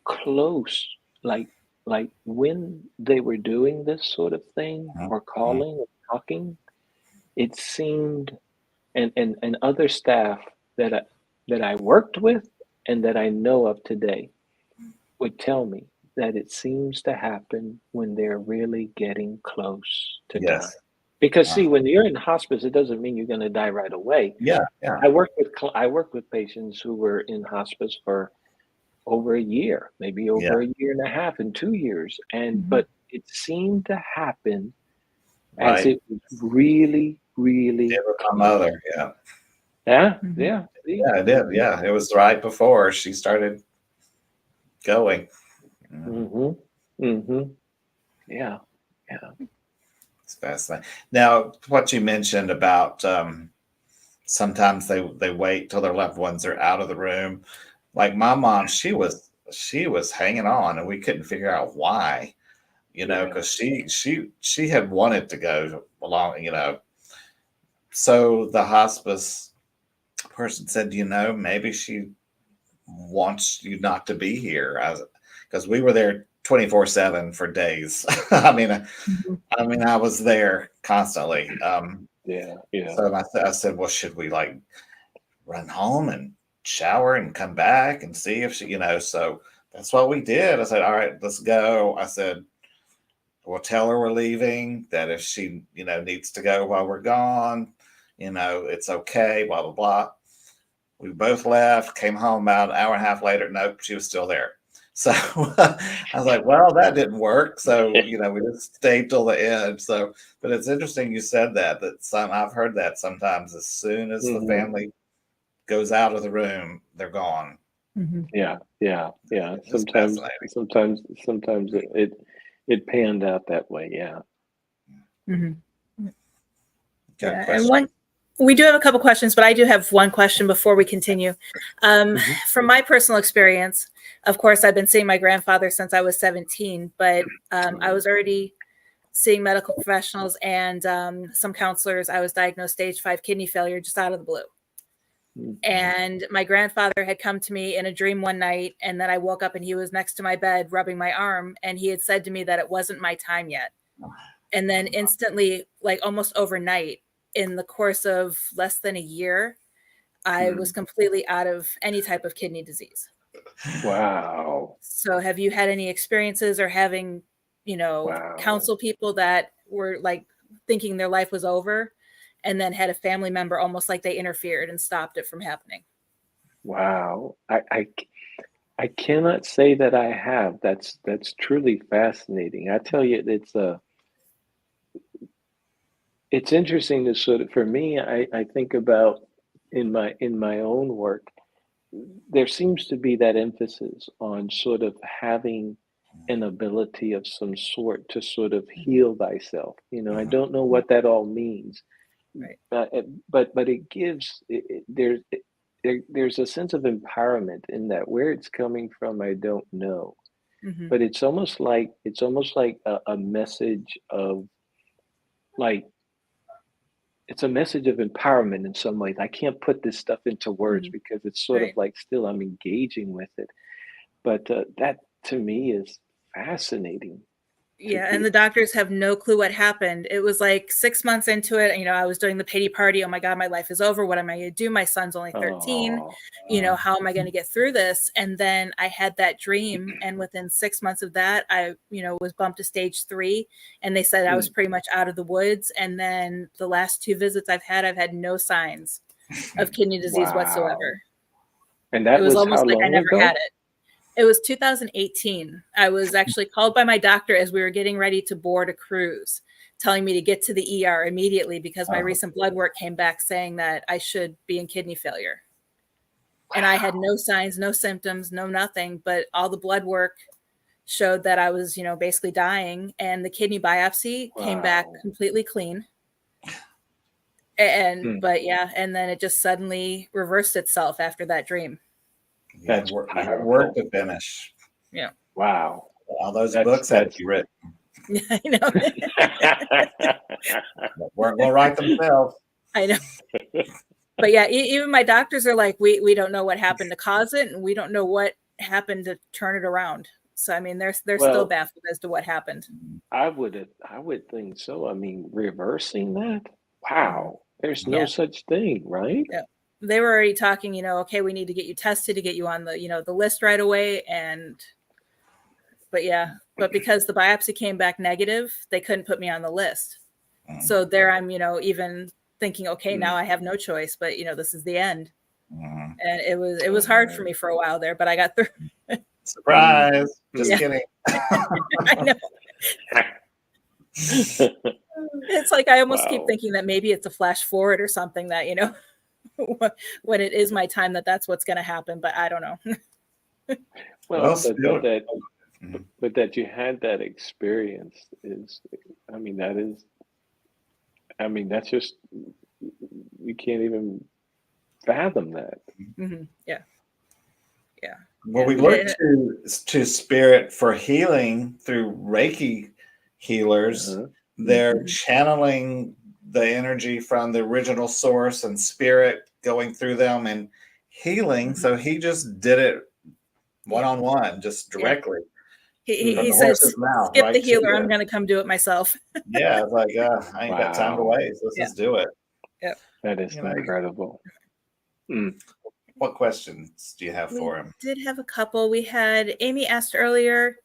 close, like, when they were doing this sort of thing mhm, or mhm. calling or talking, it seemed, and other staff that I worked with and that I know of today would tell me that it seems to happen when they're really getting close to dying. Yes. Because Uh, see, when you're in hospice, it doesn't mean you're going to die right away. yeah. Yeah. I worked with patients who were in hospice for over a year, maybe Yeah. over a year and a half and 2 years, and Mhm. but it seemed to happen as Right. it was really, It really was my close. mother. Yeah. Yeah, Mhm. yeah. See, Yeah. It did. Yeah. It was right before she started going. Mhm. mm-hmm, mm-hmm. Yeah, yeah. It's fascinating. Now, what you mentioned about sometimes they wait till their loved ones are out of the room. Like my mom, she was hanging on, and we couldn't figure out why. Yeah. Because she had wanted to go along. So the hospice person said, maybe she wants you not to be here, because we were there 24/7 for days. Mhm. I was there constantly. Yeah, yeah. So I said, well, should we like run home and shower and come back and see if so that's what we did. I said, all right, let's go. I said, we'll tell her we're leaving, that if she, needs to go while we're gone, it's okay, blah, blah, blah. We both left, came home about an hour and a half later. Nope, she was still there. So I was like, well, that didn't work. So, we just stayed till the end. So, but it's interesting you said that I've heard that sometimes as soon as the Hmm. family goes out of the room, they're gone. Mhm. Yeah, yeah, yeah. It's fascinating. Sometimes it panned out that way. Yeah. Mhm. Got a Yeah, and question? we do have a couple questions, but I do have one question before we continue. Hmm. From my personal experience, of course, I've been seeing my grandfather since I was 17, but I was already seeing medical professionals and some counselors. I was diagnosed stage 5 kidney failure just out of the blue. And my grandfather had come to me in a dream one night, and then I woke up and he was next to my bed rubbing my arm, and he had said to me that it wasn't my time yet. And then instantly, like almost overnight, in the course of less than a year, I was completely out of any type of kidney disease. Wow. So have you had any experiences or having, Wow. counsel people that were like thinking their life was over and then had a family member almost like they interfered and stopped it from happening? Wow. I cannot say that I have. That's truly fascinating. I tell you, it's interesting to sort of, for me, I think about in my own work, there seems to be that emphasis on sort of having an ability of some sort to sort of heal thyself. I Mhm. don't know what that all means, Right. but it gives there's a sense of empowerment in that. Where it's coming from, I don't know, Hmm. but it's almost like a message of like it's a message of empowerment in some ways. I can't put this stuff into words Hmm. because it's sort of Right. like still I'm engaging with it. But that to me is fascinating to Yeah, and hear. the doctors have no clue what happened. It was like 6 months into it. I was doing the pity party. Oh my God, my life is over. What am I going to do? My son's only 13. Oh, How am I going to get through this? And then I had that dream. And within 6 months of that, I, was bumped to stage 3. And they said I was mm, pretty much out of the woods. And then the last 2 visits I've had no signs of kidney disease wow. whatsoever. And It that was was how almost like I long never had ago? it. It was 2018. I was actually called by my doctor as we were getting ready to board a cruise, telling me to get to the ER immediately because my Oh, recent blood work came back saying that I should be in kidney failure. And I had Wow. no signs, no symptoms, no nothing, but all the blood work showed that I was, basically dying. And the kidney biopsy came back Wow. completely clean. And, Mm, but yeah, and then it just suddenly reversed itself after that dream. that's you had work powerful. to finish. Yeah. Wow. All those That's books had to that's be written. I know. But weren't going to write themselves. I know. But yeah, even my doctors are like, we don't know what happened to cause it, and we don't know what happened to turn it around. So I mean, they're still Well, baffled as to what happened. I would think so. I mean, reversing that? Wow, there's no Yeah. such thing, right? Yeah. They were already talking, okay, we need to get you tested to get you on the, the list right away. But yeah, but because the biopsy came back negative, they couldn't put me on the list. So there I'm, even thinking, okay, now I have no choice, but this is the end. And it was hard for me for a while there, but I got through. Surprise. Just kidding. I know. It's like I almost keep thinking that maybe it's a flash forward or something that, when it is my time, that's what's going to happen, but I don't know. Well, but that you had that experience is, I mean, that's just, you can't even fathom that. Yeah. Well, we look to spirit for healing through Reiki healers. They're channeling the energy from the original source and spirit going through them and healing. So he just did it one-on-one, just directly. He says, skip the healer. I'm going to come do it myself. Yeah, it's like, I ain't got time to waste. Let's just do it. Yep. That is incredible. What questions do you have for him? We did have a couple. We had Amy asked earlier,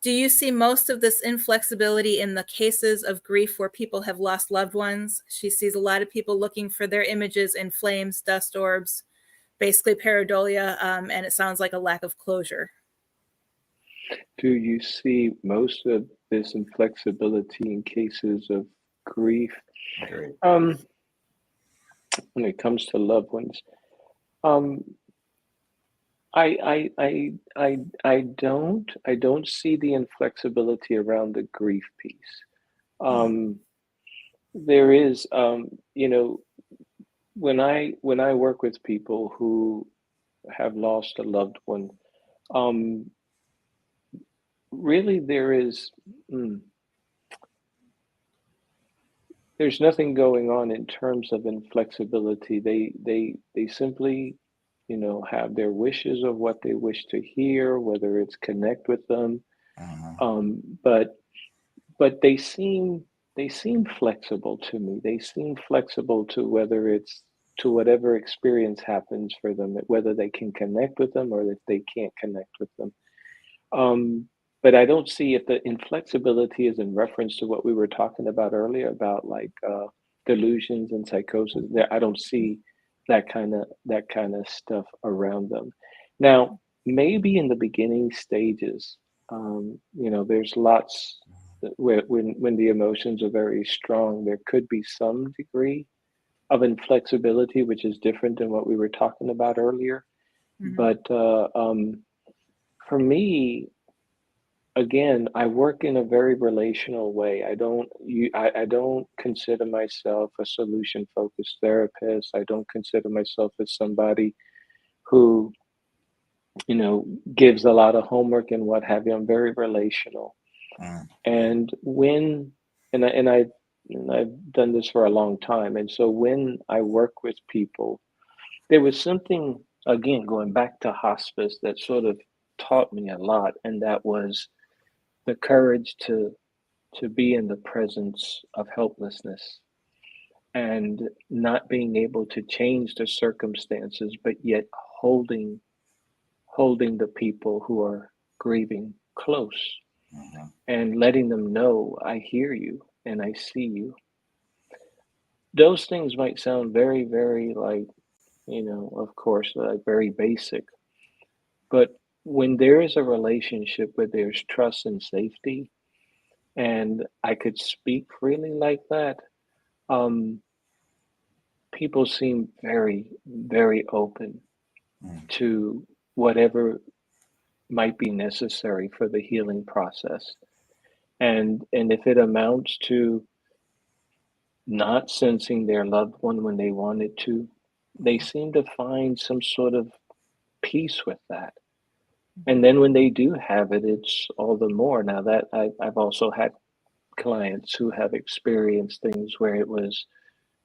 do you see most of this inflexibility in the cases of grief where people have lost loved ones? She sees a lot of people looking for their images in flames, dust orbs, basically pareidolia, and it sounds like a lack of closure. Do you see most of this inflexibility in cases of grief? When it comes to loved ones, I don't see the inflexibility around the grief piece. There is, when I work with people who have lost a loved one, really there's nothing going on in terms of inflexibility. They simply, have their wishes of what they wish to hear, whether it's connect with them. But they seem flexible to me. They seem flexible to whether it's to whatever experience happens for them, whether they can connect with them or if they can't connect with them. But I don't see if the inflexibility is in reference to what we were talking about earlier about like delusions and psychosis. There, I don't see that kind of stuff around them. Now, maybe in the beginning stages, there's lots where when the emotions are very strong, there could be some degree of inflexibility, which is different than what we were talking about earlier. But for me, again, I work in a very relational way. I don't consider myself a solution focused therapist. I don't consider myself as somebody who, gives a lot of homework and what have you. I'm very relational. And I've done this for a long time. And so when I work with people, there was something, again, going back to hospice, that sort of taught me a lot, and that was the courage to be in the presence of helplessness and not being able to change the circumstances, but yet holding the people who are grieving close and letting them know, I hear you and I see you. Those things might sound very, very like, of course, like very basic, but when there is a relationship where there's trust and safety, and I could speak freely like that, people seem very, very open to whatever might be necessary for the healing process. And if it amounts to not sensing their loved one when they wanted to, they seem to find some sort of peace with that. And then when they do have it, it's all the more. Now that I've also had clients who have experienced things where it was,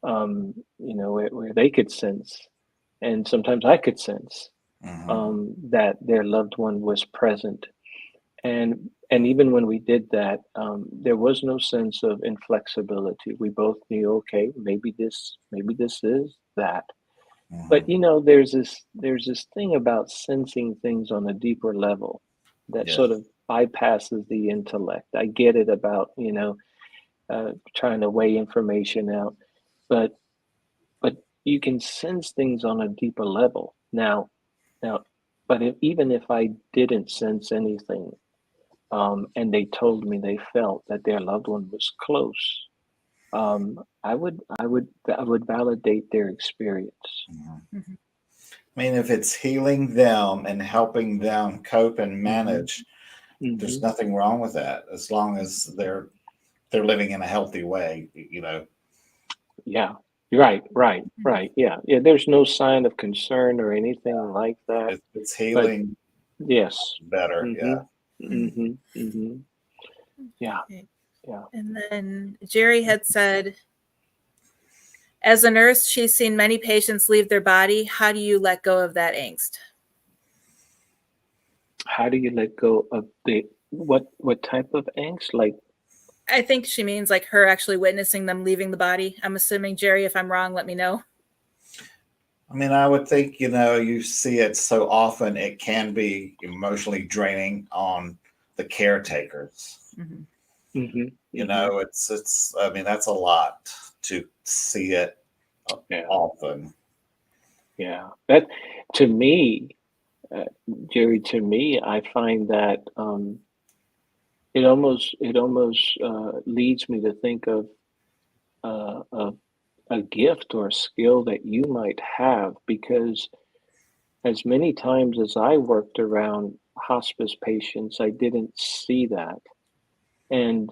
where they could sense, and sometimes I could sense that their loved one was present. and even when we did that, there was no sense of inflexibility. We both knew, okay, maybe this is that. But Mhm. there's this thing about sensing things on a deeper level that Yes. sort of bypasses the intellect. I get it about, trying to weigh information out, but but you can sense things on a deeper level. Now, but even if I didn't sense anything, and they told me they felt that their loved one was close, I would validate their experience. Mhm. Mhm. I mean, if it's healing them and helping them cope and Hmm. manage, there's Hmm. nothing wrong with that as long as they're living in a healthy way, Yeah. Mhm. Right. Yeah. Yeah. There's no sign of concern or anything like that. It's But healing yes. better. Mm-hmm. Yeah. Mhm. Mm-hmm. Mm-hmm. Yeah. Okay. Yeah. And then Jerry had said, as a nurse, she's seen many patients leave their body. How do you let go of that angst? How do you let go of the what type of angst? Like, I think she means like her actually witnessing them leaving the body. I'm assuming, Jerry, if I'm wrong, let me know. I mean, I would think, you see it so often, it can be emotionally draining on the caretakers. Mm-hmm. mm-hmm, mm-hmm. I mean, that's a lot to see it Yeah. often. Yeah. That to me, uh, Jerry, to me, I find that it almost leads me to think of a gift or a skill that you might have, because as many times as I worked around hospice patients, I didn't see that. And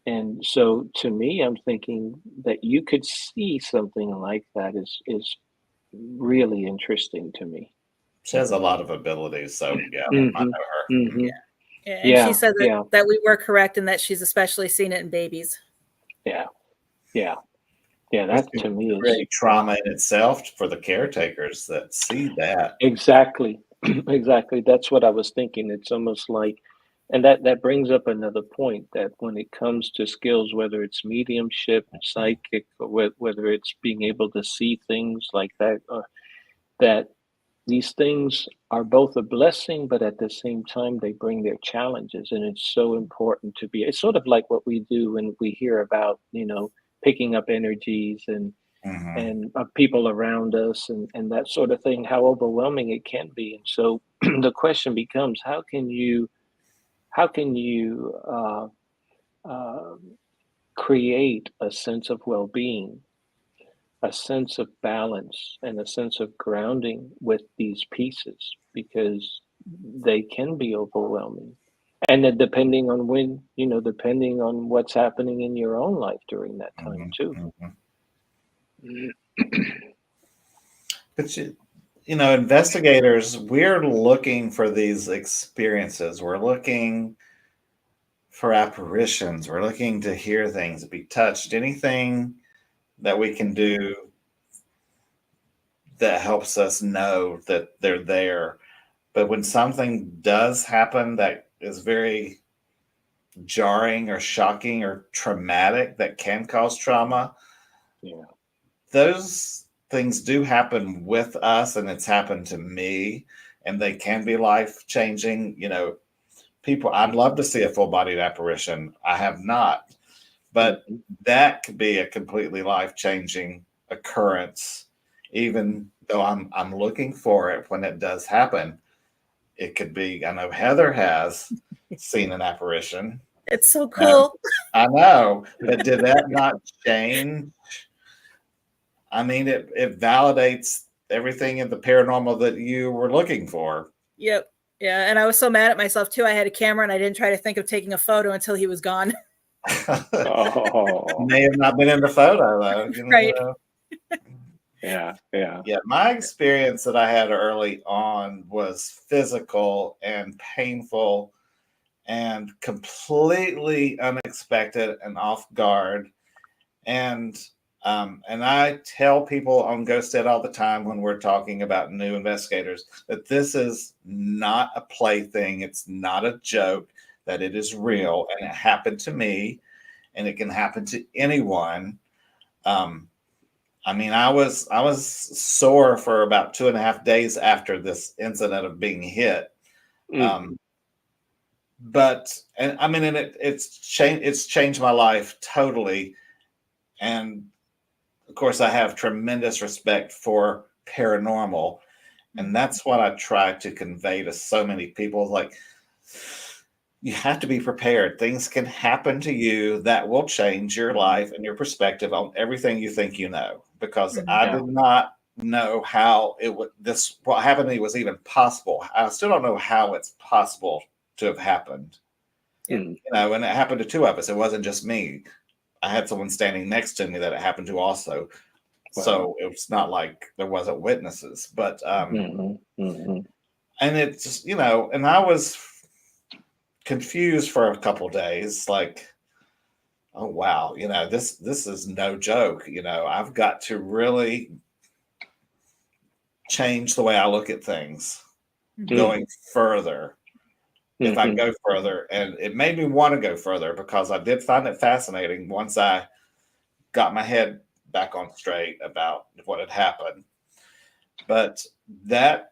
and so to me, I'm thinking that you could see something like that is really interesting to me. She has a lot of abilities, so yeah, I Hmm. know her. Hmm. Yeah, and she Yeah, said that yeah, that we were correct in that she's especially seen it in babies. yeah, yeah, yeah. Which That can to me is create trauma in itself for the caretakers that see that. exactly, exactly. That's what I was thinking. It's almost like, and that brings up another point, that when it comes to skills, whether it's mediumship, psychic, or whether it's being able to see things like that, that these things are both a blessing, but at the same time, they bring their challenges. And it's so important to be, it's sort of like what we do when we hear about, picking up energies Hmm. and people around us and that sort of thing, how overwhelming it can be. And so the question becomes, how can you uh, create a sense of well-being, a sense of balance, and a sense of grounding with these pieces, because they can be overwhelming. And then depending on what's happening in your own life during that time Hmm. too. Hmm. But investigators, we're looking for these experiences. We're looking for apparitions. We're looking to hear things, be touched, anything that we can do that helps us know that they're there. But when something does happen that is very jarring or shocking or traumatic that can cause trauma, Yeah. those things do happen with us, and it's happened to me, and they can be life changing. People, I'd love to see a full bodied apparition. I have not, but Mhm. that could be a completely life changing occurrence. Even though I'm looking for it when it does happen, it could be. I know Heather has seen an apparition. It's so Now, cool. I know, but did that not change? I mean, it validates everything in the paranormal that you were looking for. Yep. Yeah, and I was so mad at myself too. I had a camera and I didn't try to think of taking a photo until he was gone. Oh, May have not been in the photo though. Right. yeah, yeah. Yeah, my experience that I had early on was physical and painful and completely unexpected and off guard. And I tell people on Ghost Ed all the time when we're talking about new investigators that this is not a plaything. It's not a joke. that it is real and it happened to me and it can happen to anyone. Um, I mean, I was sore for about 2.5 days after this incident of being hit. Mm-hmm. Um, but and I mean, and it's changed my life totally. And of course, I have tremendous respect for paranormal, and that's what I try to convey to so many people. Like, you have to be prepared. Things can happen to you that will change your life and your perspective on everything you think you know. Because Mhm. I Yeah. did not know how it would this what happened to me was even possible. I still don't know how it's possible to have happened. Yeah. Mm. And it happened to two of us. It wasn't just me. I had someone standing next to me that it happened to also. Wow. So it was not like there wasn't witnesses. But Mm-hmm. Mm-hmm. and it's just, and I was confused for a couple days, like, oh wow, this is no joke. I've got to really change the way I look at things Mhm. going further. If I Mm-hmm. go further, and it made me want to go further because I did find it fascinating once I got my head back on straight about what had happened. But that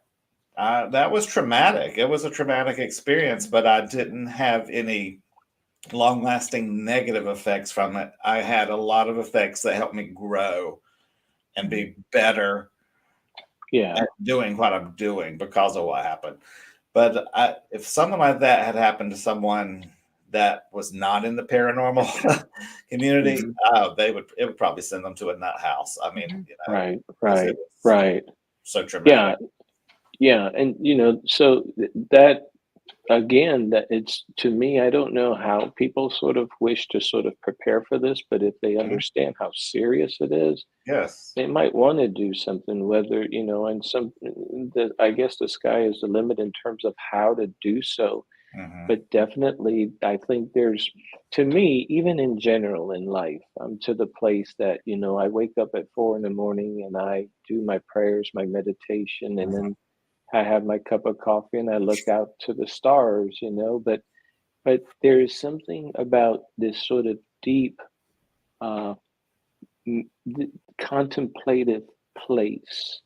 was traumatic. It was a traumatic experience, but I didn't have any long lasting negative effects from it. I had a lot of effects that helped me grow and be better Yeah. at doing what I'm doing because of what happened. But if something like that had happened to someone that was not in the paranormal community, Mm-hmm. it would probably send them to a nut house. I mean, Mhm. Right. because it Right. was Right. so traumatic. Yeah. Yeah. And so that again, that it's to me, I don't know how people sort of wish to sort of prepare for this, but if they Mhm. understand how serious it is, Yes. they might want to do something, whether, and I guess the sky is the limit in terms of how to do so. Hmm. But definitely, I think to me, even in general in life, I'm to the place that, I wake up at 4 in the morning and I do my prayers, my meditation, and Hmm. then I have my cup of coffee and I look out to the stars, but there is something about this sort of deep, uh, contemplative place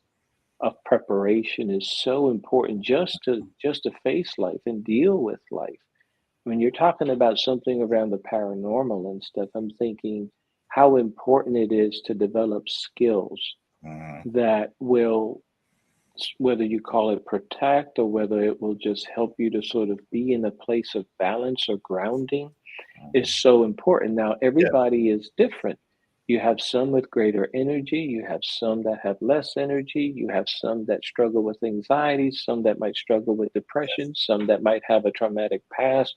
of preparation is so important just to face life and deal with life. When you're talking about something around the paranormal and stuff, I'm thinking how important it is to develop skills Hmm. that will, whether you call it protect or whether it will just help you to sort of be in a place of balance or grounding, is Hmm. so important. Now, Yeah. everybody is different. You have some with greater energy, you have some that have less energy, you have some that struggle with anxiety, some that might struggle with depression, Yes. some that might have a traumatic past.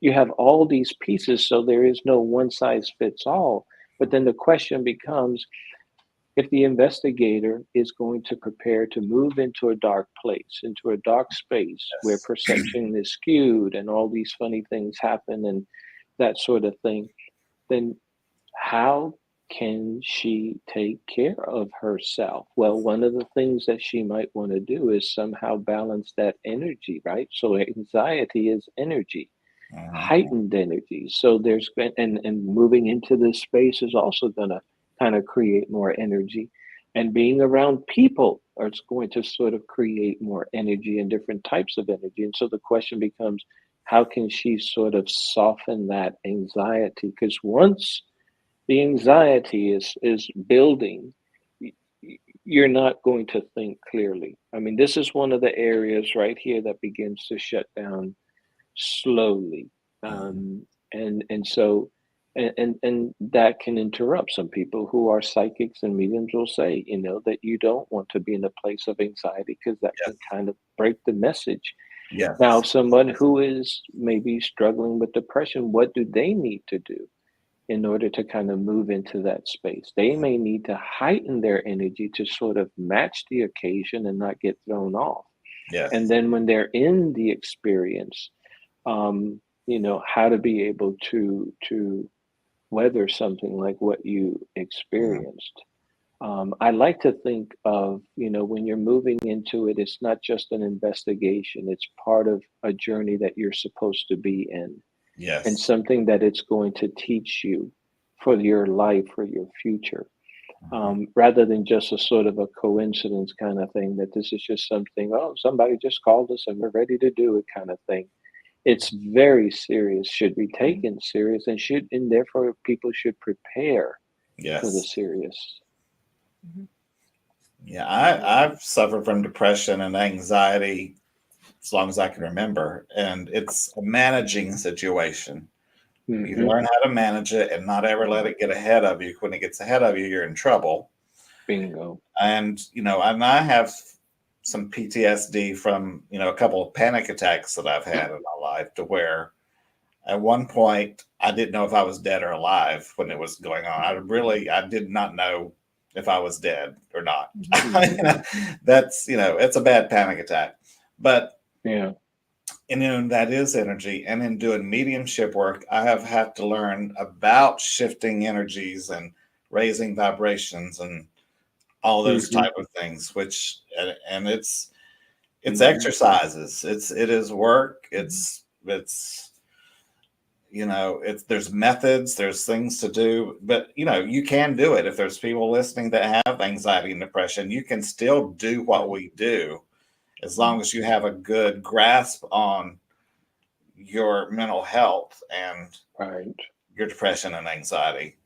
You have all these pieces, so there is no one size fits all. But then the question becomes, if the investigator is going to prepare to move into a dark place, into a dark space where Yes. perception is skewed and all these funny things happen and that sort of thing, then how can she take care of herself? Well, one of the things that she might want to do is somehow balance that energy, right? So anxiety is energy, Hmm. heightened energy. So and moving into this space is also going to kind of create more energy. And being around people is going to sort of create more energy and different types of energy. And so the question becomes, how can she sort of soften that anxiety? Because once the anxiety is building, y- you're not going to think clearly. I mean, this is one of the areas right here that begins to shut down slowly. Hmm. Um, and and so and, and and that can interrupt some people who are psychics and mediums will say, that you don't want to be in a place of anxiety because that can Yes. kind of break the message. Now, Yes. someone who is maybe struggling with depression, what do they need to do in order to kind of move into that space? They may need to heighten their energy to sort of match the occasion and not get thrown off. And Yes. then when they're in the experience, how to be able to weather something like what you Hmm. experienced. I like to think of, when you're moving into it, it's not just an investigation, it's part of a journey that you're supposed to be in. and Yes. something that it's going to teach you for your life, for your future, Mhm. rather than just a sort of a coincidence kind of thing, that this is just something, oh, somebody just called us and we're ready to do it kind of thing. It's very serious, should be taken serious, and therefore people should prepare for the Yes. serious. Mhm. Yeah, Yeah. I've suffered from depression and anxiety as long as I can remember, and it's a managing situation. You Hmm. learn how to manage it and not ever let it get ahead of you. When it gets ahead of you, you're in trouble. Bingo. And and I have some PTSD from a couple of panic attacks that I've had in my life, to where at one point I didn't know if I was dead or alive when it was going on. I did not know if I was dead or not. Mhm. Hmm. That's it's a bad panic attack. But Yeah. that is energy. And in doing mediumship work, I have had to learn about shifting energies and raising vibrations and all those Hmm. type of things, which and it's Hmm. exercises, it is work, Mhm. it's it's there's methods, there's things to do, but you can do it. If there's people listening that have anxiety and depression, you can still do what we do, as long Mhm. as you have a good grasp on your mental health and Right. your depression and anxiety.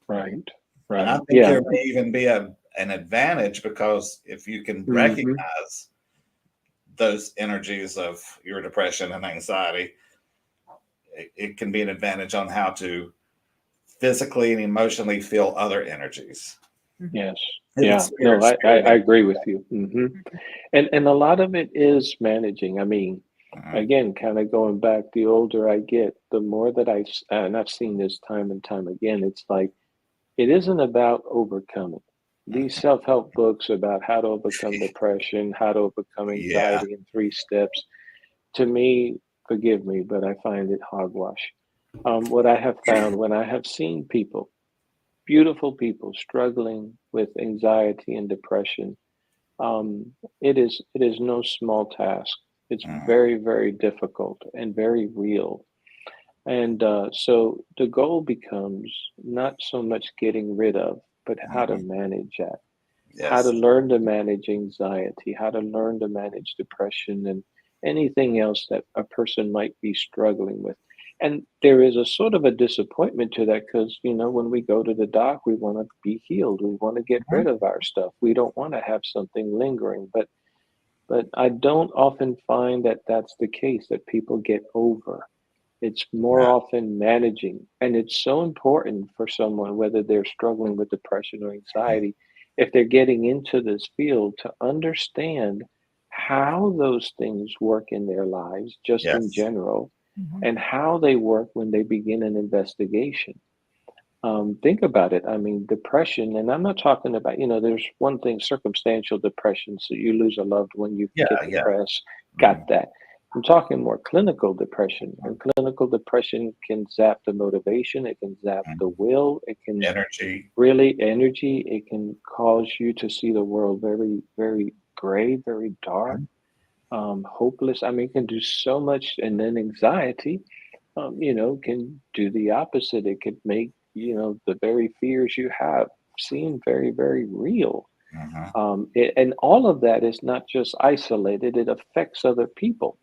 Right. And I Right. think Yeah. there may even be an advantage, because if you can Hmm. recognize those energies of your depression and anxiety, it can be an advantage on how to physically and emotionally feel other energies. Mhm. Yes. It's Yeah. No, I spirit. agree with you. Hmm. And a lot of it is managing. I mean, Mhm. again, kind of going back, the older I get, the more that and I've seen this time and time again, it's like, it isn't about overcoming. These self-help books about how to overcome depression, how to overcome Yeah. anxiety in 3 steps, to me, forgive me, but I find it hogwash. What I have found when I have seen people, beautiful people, struggling with anxiety and depression, it is no small task. It's Mhm. very, very difficult and very real. And so the goal becomes not so much getting rid of, but how to Mhm. manage that, how to Yes. learn to manage anxiety, how to learn to manage depression, and anything else that a person might be struggling with. And there is a sort of a disappointment to that, because, when we go to the doc, we want to be healed. We want to get Mhm. rid of our stuff. We don't want to have something lingering. But I don't often find that that's the case, that people get over. It's more Yeah. often managing. And it's so important for someone, whether they're struggling with depression or anxiety, if they're getting into this field, to understand how those things work in their lives, just in Yes. general, Mhm. and how they work when they begin an investigation. Think about it. I mean, depression, and I'm not talking about, there's one thing, circumstantial depression. So you lose a loved one, you Yeah. get Yeah. depressed, got Mhm. that. I'm talking more clinical depression. And clinical depression can zap the motivation, it can zap Mhm. the will, it can Energy. really energy, it can cause you to see the world very, very gray, very dark, Mhm. hopeless. I mean, it can do so much. And then anxiety, can do the opposite. It could make, the very fears you have seem very, very real. Mhm. And all of that is not just isolated, it affects other people.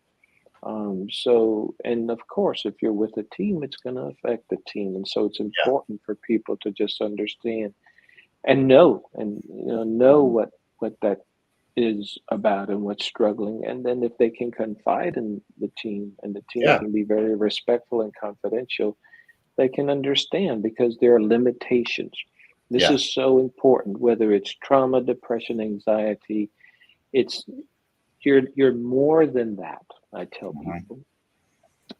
So, and of course, if you're with a team, it's going to affect the team. And so it's Yeah. important for people to just understand and know what that is about and what's struggling. And then if they can confide in the team, and the team Yeah. can be very respectful and confidential, they can understand, because there are limitations. This Yeah. is so important, whether it's trauma, depression, anxiety. It's you're more than that. I tell Mhm. people,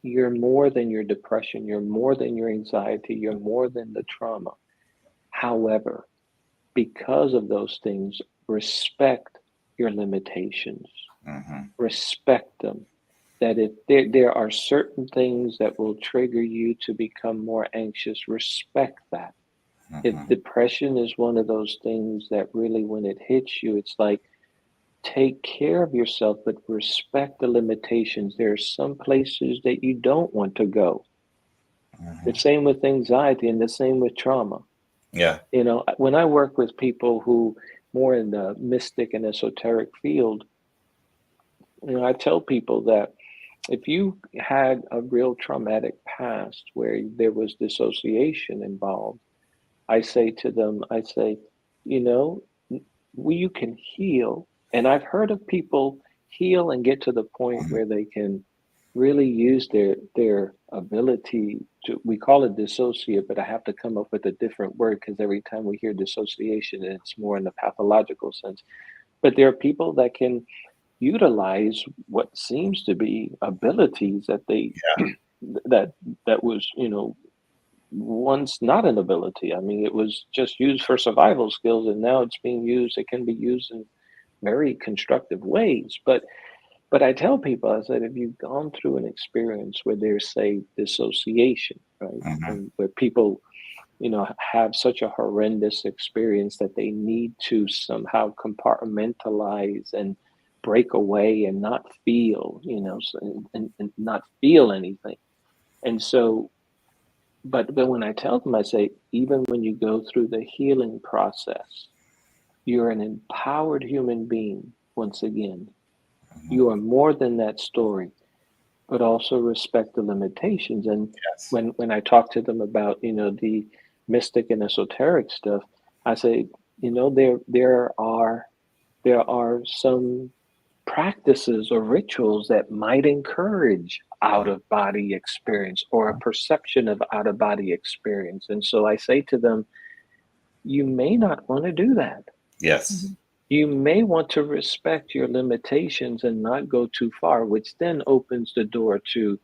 you're more than your depression, you're more than your anxiety, you're more than the trauma. However, because of those things, respect your limitations, Mhm. respect them. That if there are certain things that will trigger you to become more anxious, respect that. If Mhm. depression is one of those things that really, when it hits you, it's like, take care of yourself, but respect the limitations. There are some places that you don't want to go. The Mhm. same with anxiety and the same with trauma. Yeah. You know, when I work with people who more in the mystic and esoteric field, you know, I tell people that if you had a real traumatic past where there was dissociation involved, I say to them, I say, you know, you can heal. And I've heard of people heal and get to the point Mhm. where they can really use their ability to, we call it dissociate, but I have to come up with a different word because every time we hear dissociation, it's more in the pathological sense. But there are people that can utilize what seems to be abilities that they that that was, you know, once not an ability. I mean, it was just used for survival skills, and now it's being used. It can be used in very constructive ways. But I tell people, I said, if you've gone through an experience where there's, say, dissociation, right, Mhm. and where people, you know, have such a horrendous experience that they need to somehow compartmentalize and break away and not feel, you know, and not feel anything. And so, but when I tell them, I say, even when you go through the healing process, you're an empowered human being once again. Mhm. You are more than that story, but also respect the limitations. And Yes. when I talk to them about, you know, the mystic and esoteric stuff, I say, you know, there are some practices or rituals that might encourage out of body experience or a perception of out of body experience. And so I say to them, you may not want to do that. Yes. You may want to respect your limitations and not go too far, which then opens the door to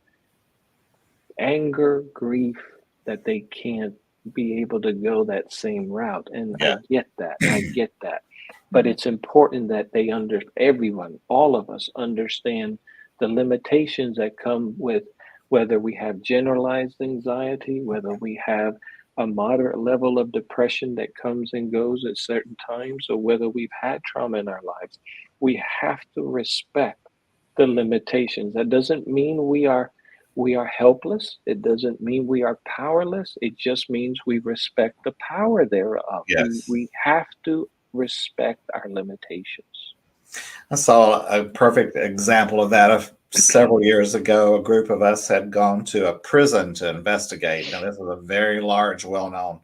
anger, grief, that they can't be able to go that same route. And I Yeah. get that. I get that. But it's important that they everyone, all of us understand the limitations that come with whether we have generalized anxiety, whether we have a moderate level of depression that comes and goes at certain times, or whether we've had trauma in our lives. We have to respect the limitations. That doesn't mean we are helpless. It doesn't mean we are powerless. It just means we respect the power thereof. Yes. We have to respect our limitations. I saw a perfect example of that of several years ago. A group of us had gone to a prison to investigate. Now, this is a very large, well-known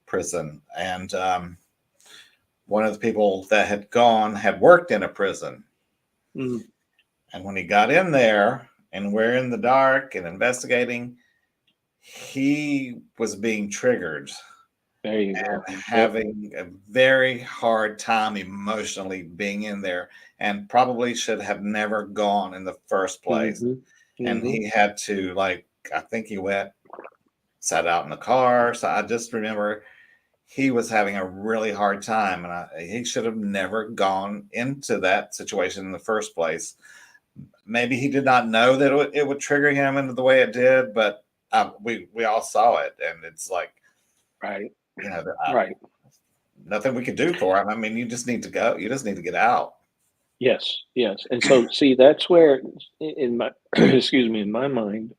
prison, and one of the people that had gone had worked in a prison. Mm, And when he got in there and we're in the dark and investigating, he was being triggered there you go. and Yep. having a very hard time emotionally being in there and probably should have never gone in the first place. Mm-hmm. And Mm-hmm. he had to, like, I think he went, sat out in the car. So I just remember he was having a really hard time and he should have never gone into that situation in the first place. Maybe he did not know that it would trigger him into the way it did, but we all saw it, and it's like, Right. you know, Right. nothing we could do for him. I mean, you just need to go. You just need to get out. Yes. Yes. And so, see, that's where, in my, excuse me, in my mind,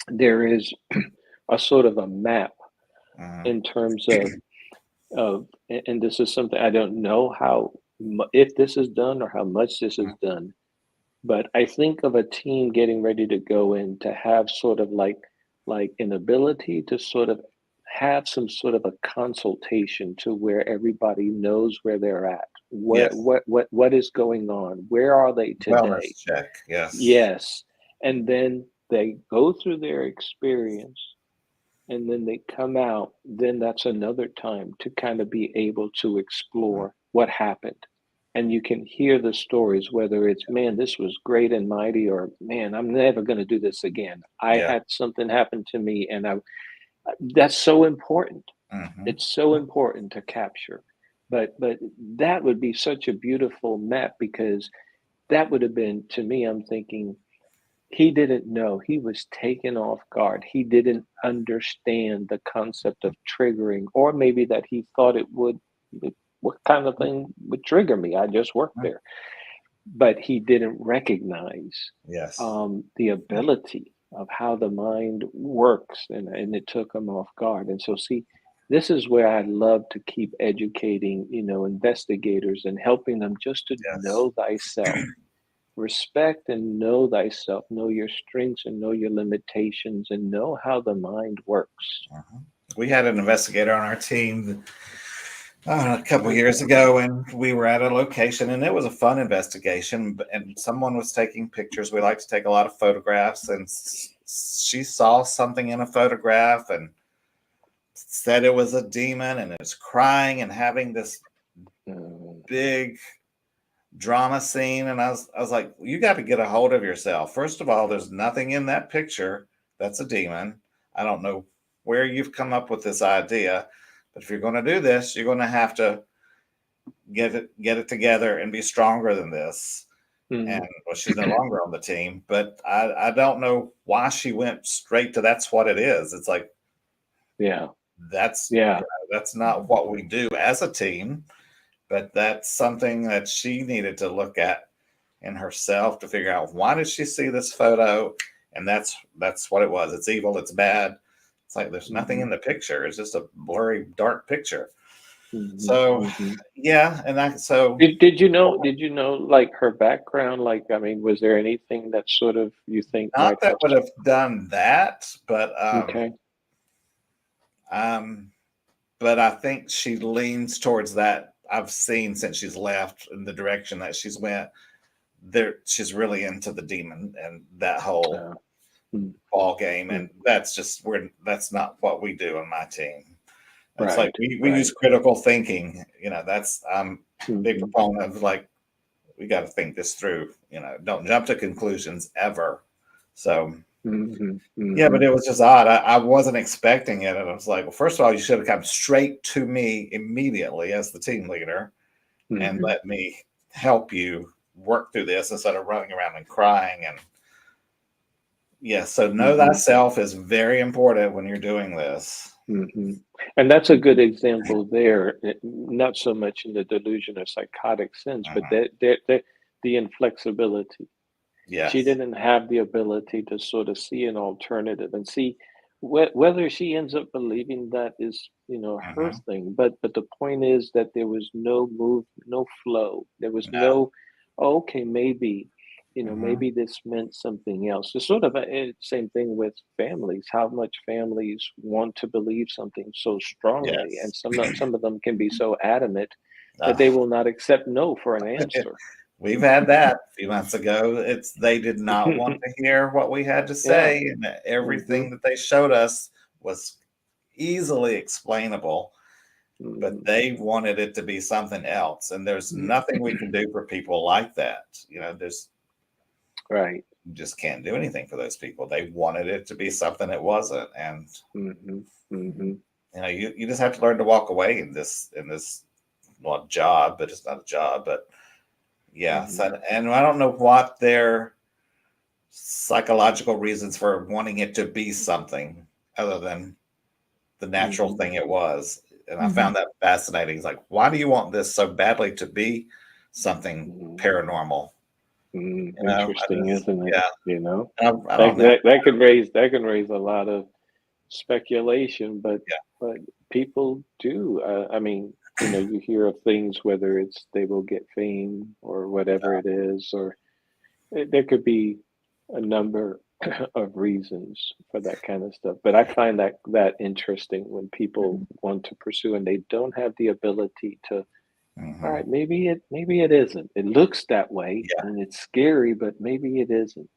there is a sort of a map Mhm. in terms of, and this is something I don't know how, if this is done or how much this is done. But I think of a team getting ready to go in to have sort of like an ability to sort of have some sort of a consultation to where everybody knows where they're at, Yes. what is going on, where are they today? Wellness check. Yes. Yes. And then they go through their experience and then they come out, then that's another time to kind of be able to explore what happened. And you can hear the stories, whether it's, man, this was great and mighty, or man, I'm never going to do this again. I Yeah. had something happen to me, and that's so important. Hmm. It's so important to capture. But that would be such a beautiful map because that would have been, to me, I'm thinking, he didn't know. He was taken off guard. He didn't understand the concept of triggering, or maybe that he thought it would. What kind of thing would trigger me? I just worked there. But he didn't recognize Yes. the ability. how the mind works, and it took them off guard. And so, see, this is where I love to keep educating, investigators and helping them just to Yes. know thyself, respect and know thyself, know your strengths and know your limitations, and know how the mind works. Mhm. We had an investigator on our team a couple Right. years ago, and we were at a location, and it was a fun investigation. And someone was taking pictures. We like to take a lot of photographs, and she saw something in a photograph and said it was a demon, and it was crying and having this Mm, big drama scene. And I was like, you got to get a hold of yourself. First of all, there's nothing in that picture that's a demon. I don't know where you've come up with this idea, but if you're going to do this, you're going to have to get it together and be stronger than this. And mm, well, she's no longer on the team, but I don't know why she went straight to that's what it is. It's like yeah, that's yeah. that's not what we do as a team, but that's something that she needed to look at in herself to figure out why did she see this photo, and that's what it was. It's evil. It's bad. It's like there's nothing Hmm. in the picture. It's just a blurry, dark picture. Hmm. So Hmm. yeah, and I so Did you know like her background? Like, I mean, was there anything that sort of you think not might that have? would have done that, Okay. um, but I think she leans towards that. I've seen since she's left in the direction that she's went. There, she's really into the demon and that whole Uh, mm, ball game, mm. and that's not what we do on my team. It's like Right. we use Right. critical thinking. That's I'm a big Hmm. proponent of, like, we got to think this through. Don't jump to conclusions ever. So Hmm. yeah, Hmm. but it was just odd. I wasn't expecting it, and I was like, well, first of all, you should have come straight to me immediately as the team leader and Hmm. let me help you work through this instead of running around and crying. And yeah, so know Hmm. thyself is very important when you're doing this. Hmm. And that's a good example there. Not so much in the delusion or psychotic sense, but Mhm. the inflexibility. She Yes. didn't have the ability to sort of see an alternative and see whether she ends up believing that is, her Hmm. thing. But the point is that there was no move, no flow. There was No. no, "Oh, okay, maybe, Hmm. maybe this meant something else." It's sort of same thing with families. How much families want to believe something so strongly, and Yes. some of them can be so adamant that they Oh, will not accept no for an answer. we've had that a few months ago. They did not want to hear what we had to Yeah. say, and Hmm. everything that they showed us was easily explainable, but Hmm. they wanted it to be something else. And there's nothing we can do for people like that. There's Right. you just can't do anything for those people. They wanted it to be something it wasn't. And Mhm. Mhm. you just have to learn to walk away in this well, job, but it's not a job. But yeah, Mhm. so, and I don't know what their psychological reasons for wanting it to be something other than the natural Mhm. thing it was. And I Mhm. found that fascinating. It's like, why do you want this so badly to be something Mhm. paranormal? I Interesting, just, isn't it? yeah, You know, I that don't know. that that could raise a lot of speculation, Yeah, but people do. I mean, you hear of things whether it's they will get fame or whatever it is, or there could be a number of reasons for that kind of stuff. But I find that interesting when people Mhm. want to pursue and they don't have the ability to. All hmm, right, maybe it isn't. It looks that way yeah. and it's scary, but maybe it isn't.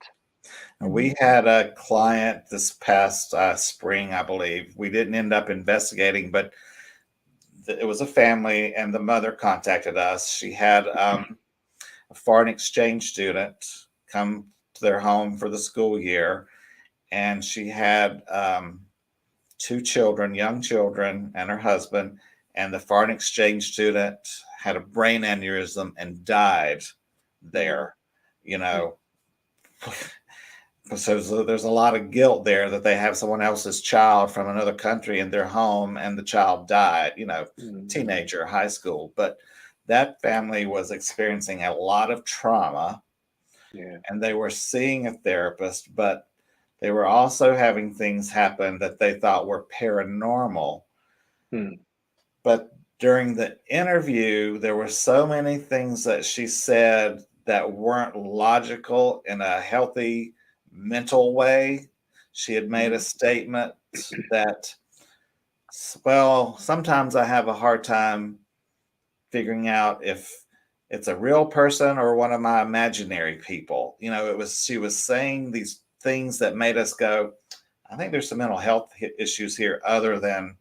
And Mhm. we had a client this past spring, I believe. We didn't end up investigating, but it was a family, and the mother contacted us. She had a foreign exchange student come to their home for the school year, and she had two children, young children, and her husband. And the foreign exchange student had a brain aneurysm and died Mm, there. You know, so there's a lot of guilt there that they have someone else's child from another country in their home, and the child died. mm, Teenager, high school, but that family was experiencing a lot of trauma, yeah. and they were seeing a therapist, but They were also having things happen that they thought were paranormal. Hmm. But during the interview, there were so many things that she said that weren't logical in a healthy mental way. She had made a statement that, well, sometimes I have a hard time figuring out if it's a real person or one of my imaginary people. She was saying these things that made us go, I think there's some mental health issues here other than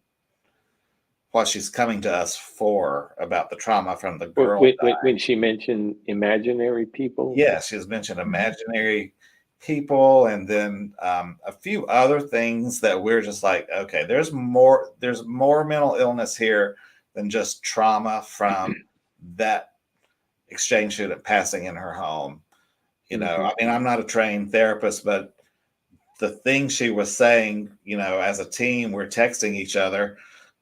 what she's coming to us for about the trauma from the girl When she mentioned imaginary people. Yes, she has mentioned Mhm. imaginary people, and then a few other things that we're just like, okay, there's more. There's more mental illness here than just trauma from that exchange student passing in her home. Hmm. I mean, I'm not a trained therapist, but the things she was saying, as a team, we're texting each other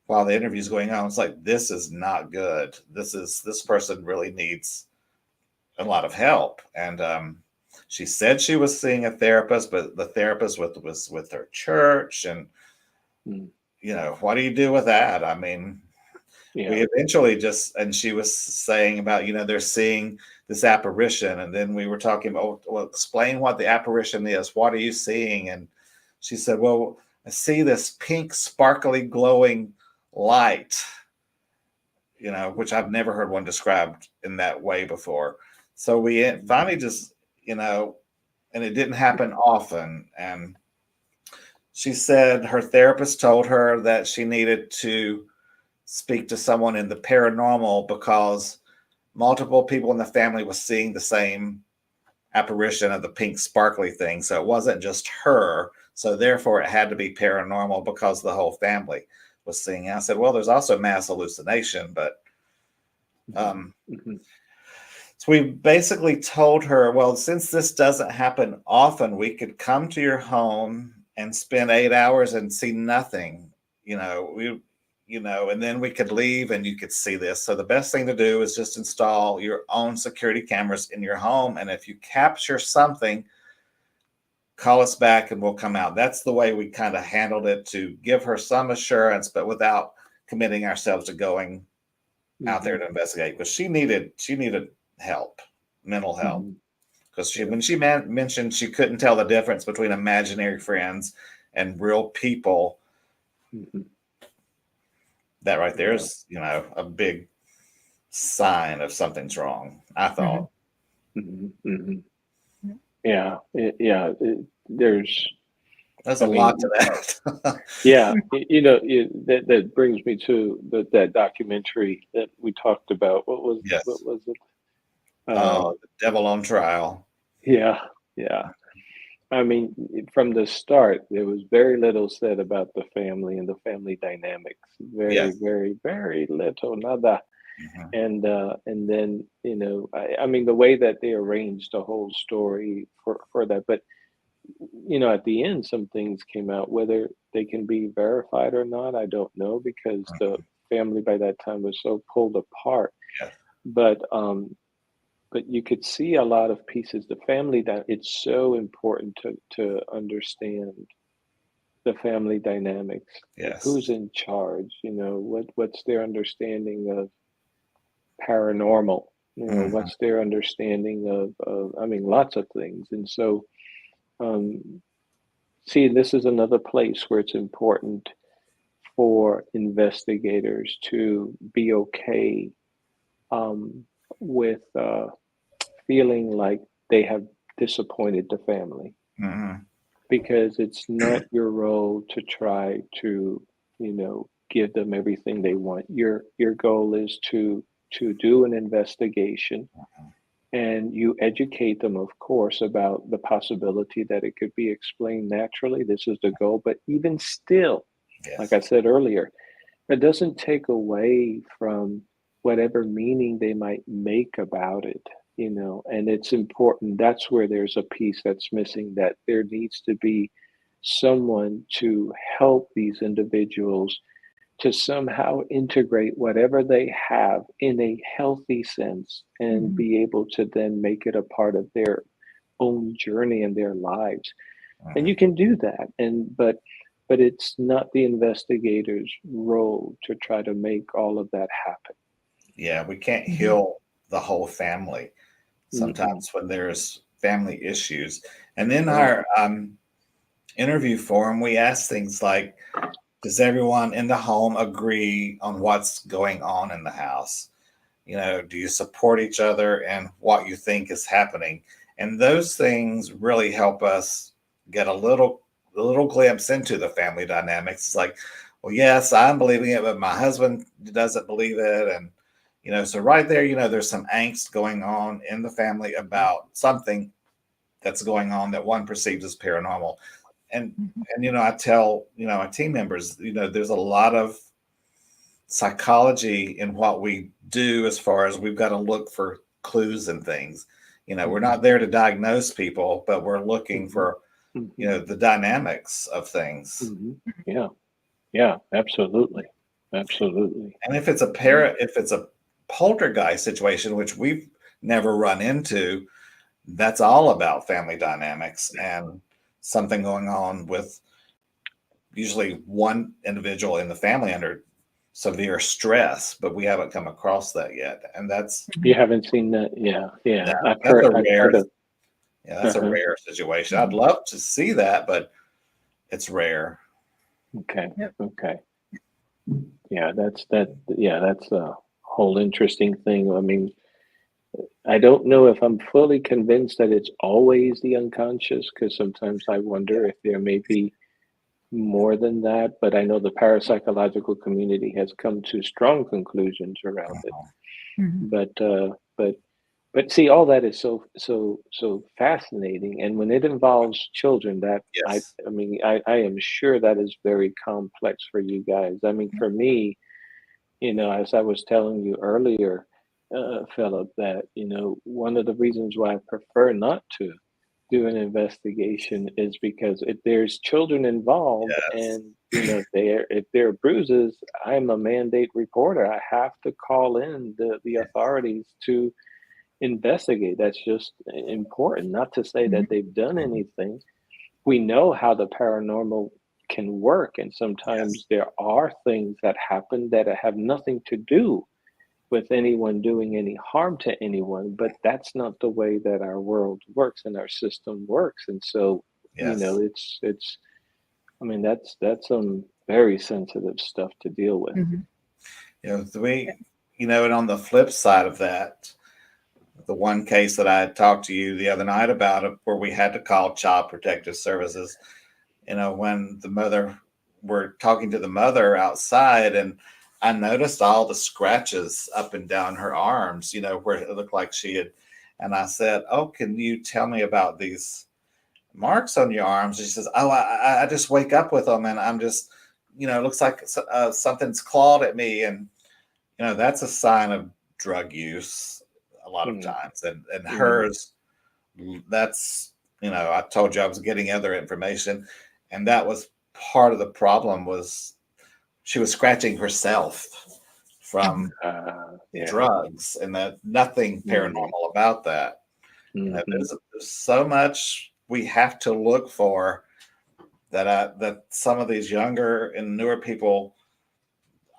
while the interview's going on. It's like, this is not good. This person really needs a lot of help. And she said she was seeing a therapist, but the therapist was with her church. And, Mm. what do you do with that? I mean, we Yeah. eventually and she was saying about, they're seeing this apparition. And then we were talking about, well, explain what the apparition is. What are you seeing? And she said, well, I see this pink, sparkly, glowing light, which I've never heard one described in that way before. So we finally just, and it didn't happen often. And she said her therapist told her that she needed to speak to someone in the paranormal because multiple people in the family was seeing the same apparition of the pink sparkly thing. So it wasn't just her. So therefore it had to be paranormal because the whole family was seeing it. I said, well, there's also mass hallucination, but Hmm. so we basically told her, well, since this doesn't happen often, we could come to your home and spend 8 hours and see nothing, and then we could leave and you could see this. So the best thing to do is just install your own security cameras in your home. And if you capture something, call us back and we'll come out. That's the way we kind of handled it, to give her some assurance, but without committing ourselves to going out there Hmm. to investigate, because she needed help, mental help. Hmm. Because Yeah. when she mentioned she couldn't tell the difference between imaginary friends and real people, Hmm. that right there Yeah. is, a big sign of something's wrong, I Mhm. thought. Hmm. Hmm. Mhm. Yeah. There's, There's a I lot mean, to that. yeah, that brings me to that documentary that we talked about. What Yes. was it? Oh, the devil on trial. Yeah, yeah. I mean, from the start, there was very little said about the family and the family dynamics. Very, Yes. very, very little, nada. Mhm. And then, I mean, the way that they arranged the whole story for that. But at the end, some things came out. Whether they can be verified or not, I don't know, because the Mhm. family by that time was so pulled apart. Yes. But you could see a lot of pieces. The family, that it's so important to understand the family dynamics. Like, who's Yes. in charge? What's their understanding of paranormal? Mhm. What's their understanding of, I mean, lots of things. And so, um, see, this is another place where it's important for investigators to be okay, um, with feeling like they have disappointed the family, Mhm. because it's not your role to try to, give them everything they want. Your goal is to do an investigation, and you educate them, of course, about the possibility that it could be explained naturally. This is the goal. But even still, like Yes. I said earlier, it doesn't take away from whatever meaning they might make about it, and it's important. That's where there's a piece that's missing, that there needs to be someone to help these individuals to somehow integrate whatever they have in a healthy sense, and Mhm. be able to then make it a part of their own journey in their lives. And you can do that, but it's not the investigator's role to try to make all of that happen. Yeah, we can't Mhm. heal the whole family Mm-mm. sometimes when there's family issues. And in Right. our interview forum, we ask things like, does everyone in the home agree on what's going on in the house? You know, do you support each other and what you think is happening? And those things really help us get a little glimpse into the family dynamics. It's like, well, yes, I'm believing it, but my husband doesn't believe it. And, you know, so right there, you know, there's some angst going on in the family about something that's going on that one perceives as paranormal. And Mhm. and you know, I tell, you know, my team members, you know, there's a lot of psychology in what we do as far as we've got to look for clues and things. You know, we're not there to diagnose people, but we're looking Mm-hmm. for, you Mm-hmm. know, the dynamics of things. Mm-hmm. Yeah. Yeah. Absolutely. Absolutely. And if it's a poltergeist situation, which we've never run into, that's all about family dynamics and something going on with usually one individual in the family under severe stress, but we haven't come across that yet. And You haven't seen that? Yeah. Yeah. no, I've that's heard. a I've rare heard of. that's a Uh-huh. rare situation. I'd Mhm. love to see that, but it's rare. Okay. Yep. Okay. Yeah. That's that. Yeah. That's a whole interesting thing. I mean, I don't know if I'm fully convinced that it's always the unconscious, because sometimes I wonder if there may be more than that. But I know the parapsychological community has come to strong conclusions around it. Mhm. But but see, all that is so fascinating. And when it involves children, that Yes. I mean, I am sure that is very complex for you guys. I mean, for me, as I was telling you earlier, Philip, that one of the reasons why I prefer not to do an investigation is because if there's children involved, Yes. and if there are bruises, I'm a mandate reporter. I have to call in the authorities to investigate. That's just important. Not to say Mhm. that they've done anything. We know how the paranormal can work, and sometimes Yes. there are things that happen that have nothing to do with anyone doing any harm to anyone, but that's not the way that our world works and our system works. And so, Yes. it's I mean, that's some very sensitive stuff to deal with. Mhm. You know, Yeah. you know, and on the flip side of that, the one case that I talked to you the other night about it, where we had to call Child Protective Services, you know, when we're talking to the mother outside, and I noticed all the scratches up and down her arms, you know, where it looked like she had, and I said, "Oh, can you tell me about these marks on your arms?" And she says, "Oh, I just wake up with them, and I'm just, you know, it looks like something's clawed at me." And you know, that's a sign of drug use a lot of Mm, times. And mm, hers, that's, you know, I told you I was getting other information, and that was part of the problem. Was she was scratching herself Mhm. from yeah. drugs, and that nothing Mm, paranormal about that. You know, hmm. there's so much we have to look for that some of these younger and newer people,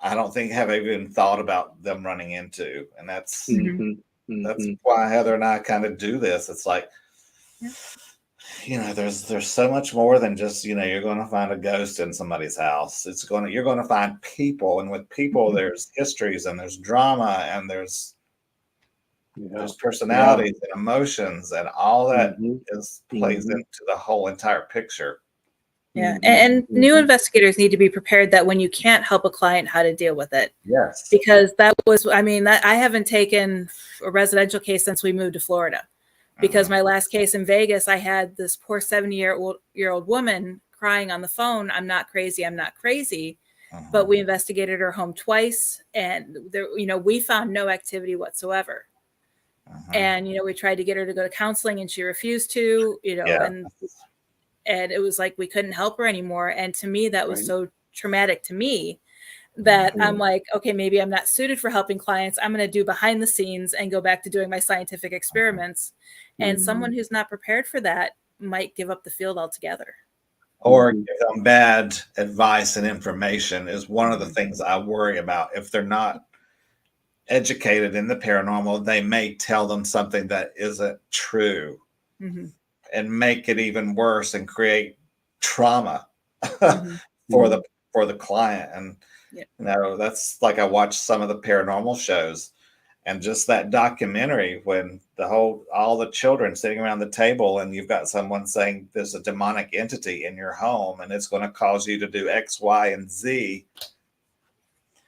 I don't think, have even thought about them running into. And Mhm. Hmm. that's Hmm. why Heather and I kind of do this. It's like, Yeah. you know, there's so much more than just, you know, you're going to find a ghost in somebody's house. You're going to find people, and with people Mhm. there's histories and there's drama and Yeah. there's Yeah. personalities and emotions, and all that Hmm. is plays Hmm. into the whole entire picture. Yeah. Hmm. And new Hmm. investigators need to be prepared that when you can't help a client, how to deal with it. Yes. Because that was, I mean, that I haven't taken a residential case since we moved to Florida. Because Mhm. my last case in Vegas, I had this poor 70-year-old woman crying on the phone, "I'm not crazy, I'm not crazy." But Mhm. we investigated her home twice, and there, we found no activity whatsoever. Mhm. And we tried to get her to go to counseling, and she refused to. Yeah. And it was like we couldn't help her anymore. And to me, that was Right. so traumatic to me that Mhm. I'm Yeah. like, okay, maybe I'm not suited for helping clients. I'm going to do behind the scenes and go back to doing my scientific experiments. And Hmm. someone who's not prepared for that, might give up the field altogether. Or give them bad advice and information is one of the Mhm. things I worry about. If they're not educated in the paranormal, they may tell them something that isn't true Mhm. and make it even worse and create trauma Mhm. for the client. And Yeah. that's like I watched some of the paranormal shows and just that documentary when all the children sitting around the table and you've got someone saying there's a demonic entity in your home and it's going to cause you to do X, Y, and Z.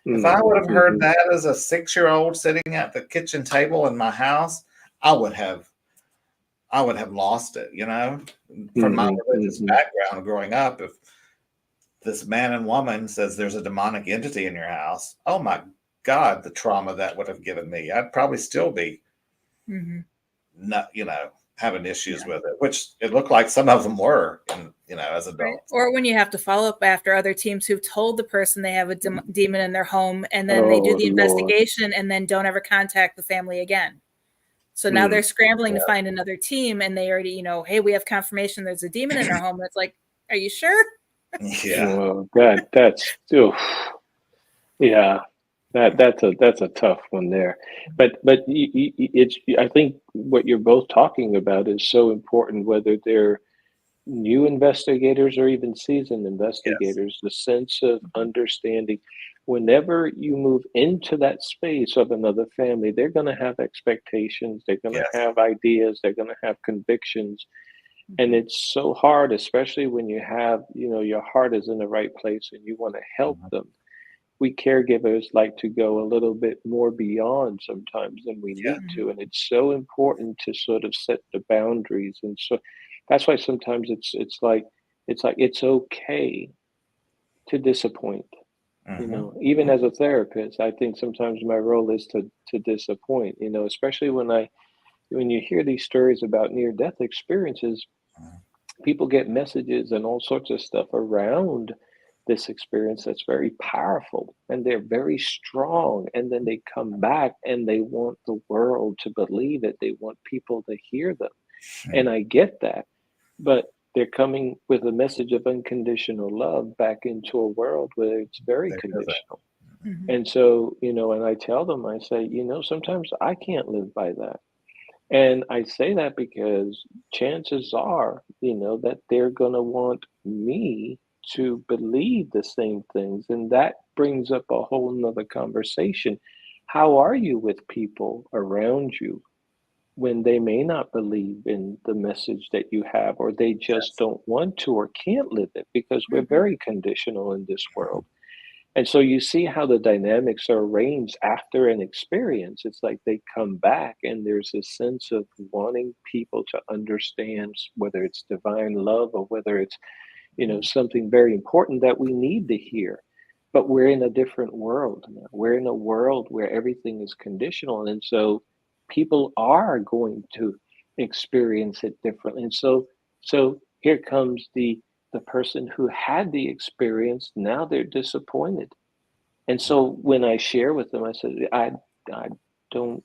If I would have heard that as a 6-year-old sitting at the kitchen table in my house, I would have lost it, from my religious background growing up. If this man and woman says there's a demonic entity in your house, oh my God, the trauma that would have given me. I'd probably still be Mhm. not, having issues with it, which it looked like some of them were, as Right. adults. Or when you have to follow up after other teams who've told the person they have a demon in their home, and then they do the investigation and then don't ever contact the family again. So now they're scrambling to find another team, and they already, hey, we have confirmation there's a demon in our home. And it's like, are you sure? Yeah. Oh God, that's still, yeah, that's a tough one there. But it's, I think what you're both talking about is so important, whether they're new investigators or even seasoned Yes. investigators, the sense of understanding. Whenever you move into that space of another family, they're going to have expectations, they're going to Yes. have ideas, they're going to have convictions. And it's so hard, especially when you have, your heart is in the right place and you want to help them. We caregivers like to go a little bit more beyond sometimes than we Yeah. need to. And it's so important to sort of set the boundaries. And so that's why sometimes it's okay to disappoint. Even as a therapist, I think sometimes my role is to disappoint, especially when you hear these stories about near death experiences, people get messages and all sorts of stuff around this experience that's very powerful and they're very strong, and then they come back and they want the world to believe it, they want people to hear them, and I get that, but they're coming with a message of unconditional love back into a world where it's very There is it. conditional. Mhm. And so, and I tell them, I say, sometimes I can't live by that. And I say that because chances are, that they're going to want me to believe the same things. And that brings up a whole nother conversation. How are you with people around you when they may not believe in the message that you have, or they just Yes. don't want to or can't live it? Because we're Mhm. very conditional in this world. And so you see how the dynamics are arranged after an experience. It's like they come back, and there's a sense of wanting people to understand, whether it's divine love or whether it's, something very important that we need to hear. But we're in a different world now. We're in a world where everything is conditional. And so people are going to experience it differently. And so here comes the person who had the experience. Now they're disappointed. And so when I share with them, I said, I don't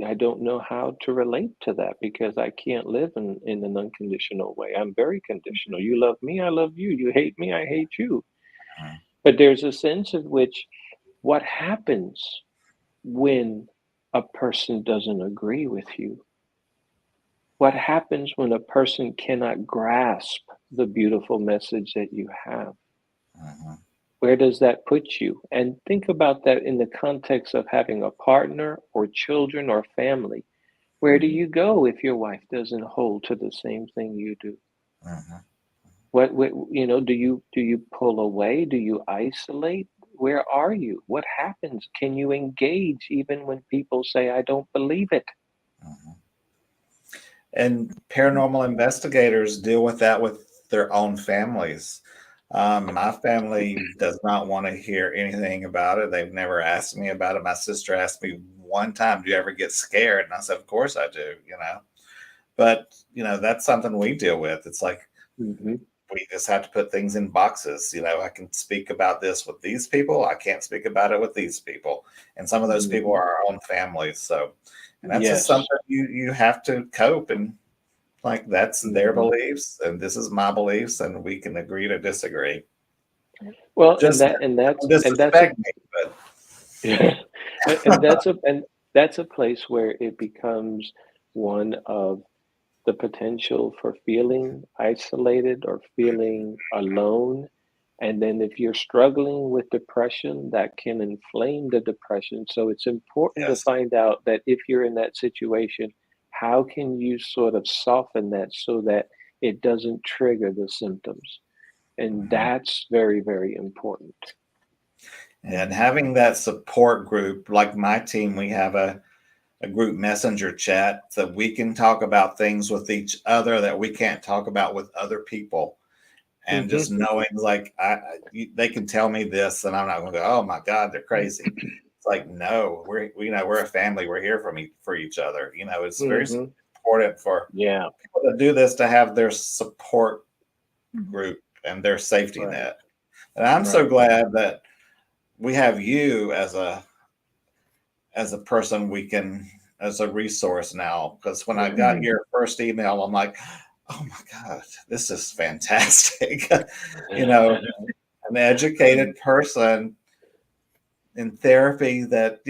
I don't know how to relate to that because I can't live in an unconditional way. I'm very conditional. You love me, I love you. You hate me, I hate you. But there's a sense in which what happens when a person doesn't agree with you? What happens when a person cannot grasp the beautiful message that you have? Where does that put you? And think about that in the context of having a partner or children or family. Where do Mhm. you go if your wife doesn't hold to the same thing you do? Mhm. What do you pull away? Do you isolate? Where are you? What happens? Can you engage even when people say, I don't believe it? Mhm. And paranormal investigators deal with that with their own families. My family does not want to hear anything about it. They've never asked me about it. My sister asked me one time, "Do you ever get scared?" And I said, "Of course I do." But that's something we deal with. It's like Hmm. we just have to put things in boxes. I can speak about this with these people. I can't speak about it with these people, and some of those people Hmm. are our own families. So, and that's just Yes. something you have to cope and Like that's their beliefs, and this is my beliefs, and we can agree to disagree. Well, Just don't and that's a disrespect me, but yeah, and that's a place where it becomes one of the potential for feeling isolated or feeling alone. And then if you're struggling with depression, that can inflame the depression. So it's important to yes. find out that if you're in that situation, how can you sort of soften that so that it doesn't trigger the symptoms? And Mhm. that's very, very important. And having that support group, like my team, we have a group messenger chat that we can talk about things with each other that we can't talk about with other people. And Hmm. just knowing, like, they can tell me this, and I'm not going to go, "Oh my God, they're crazy." It's like, no, we're a family. We're here for each other. It's very Hmm. important for Yeah, people to do this to have their support Mhm. group and their safety right, net. And I'm so right. glad that we have you as a person we can as a resource now. Because when I got Mhm. your first email, I'm like, oh my God, this is fantastic. An educated person in therapy that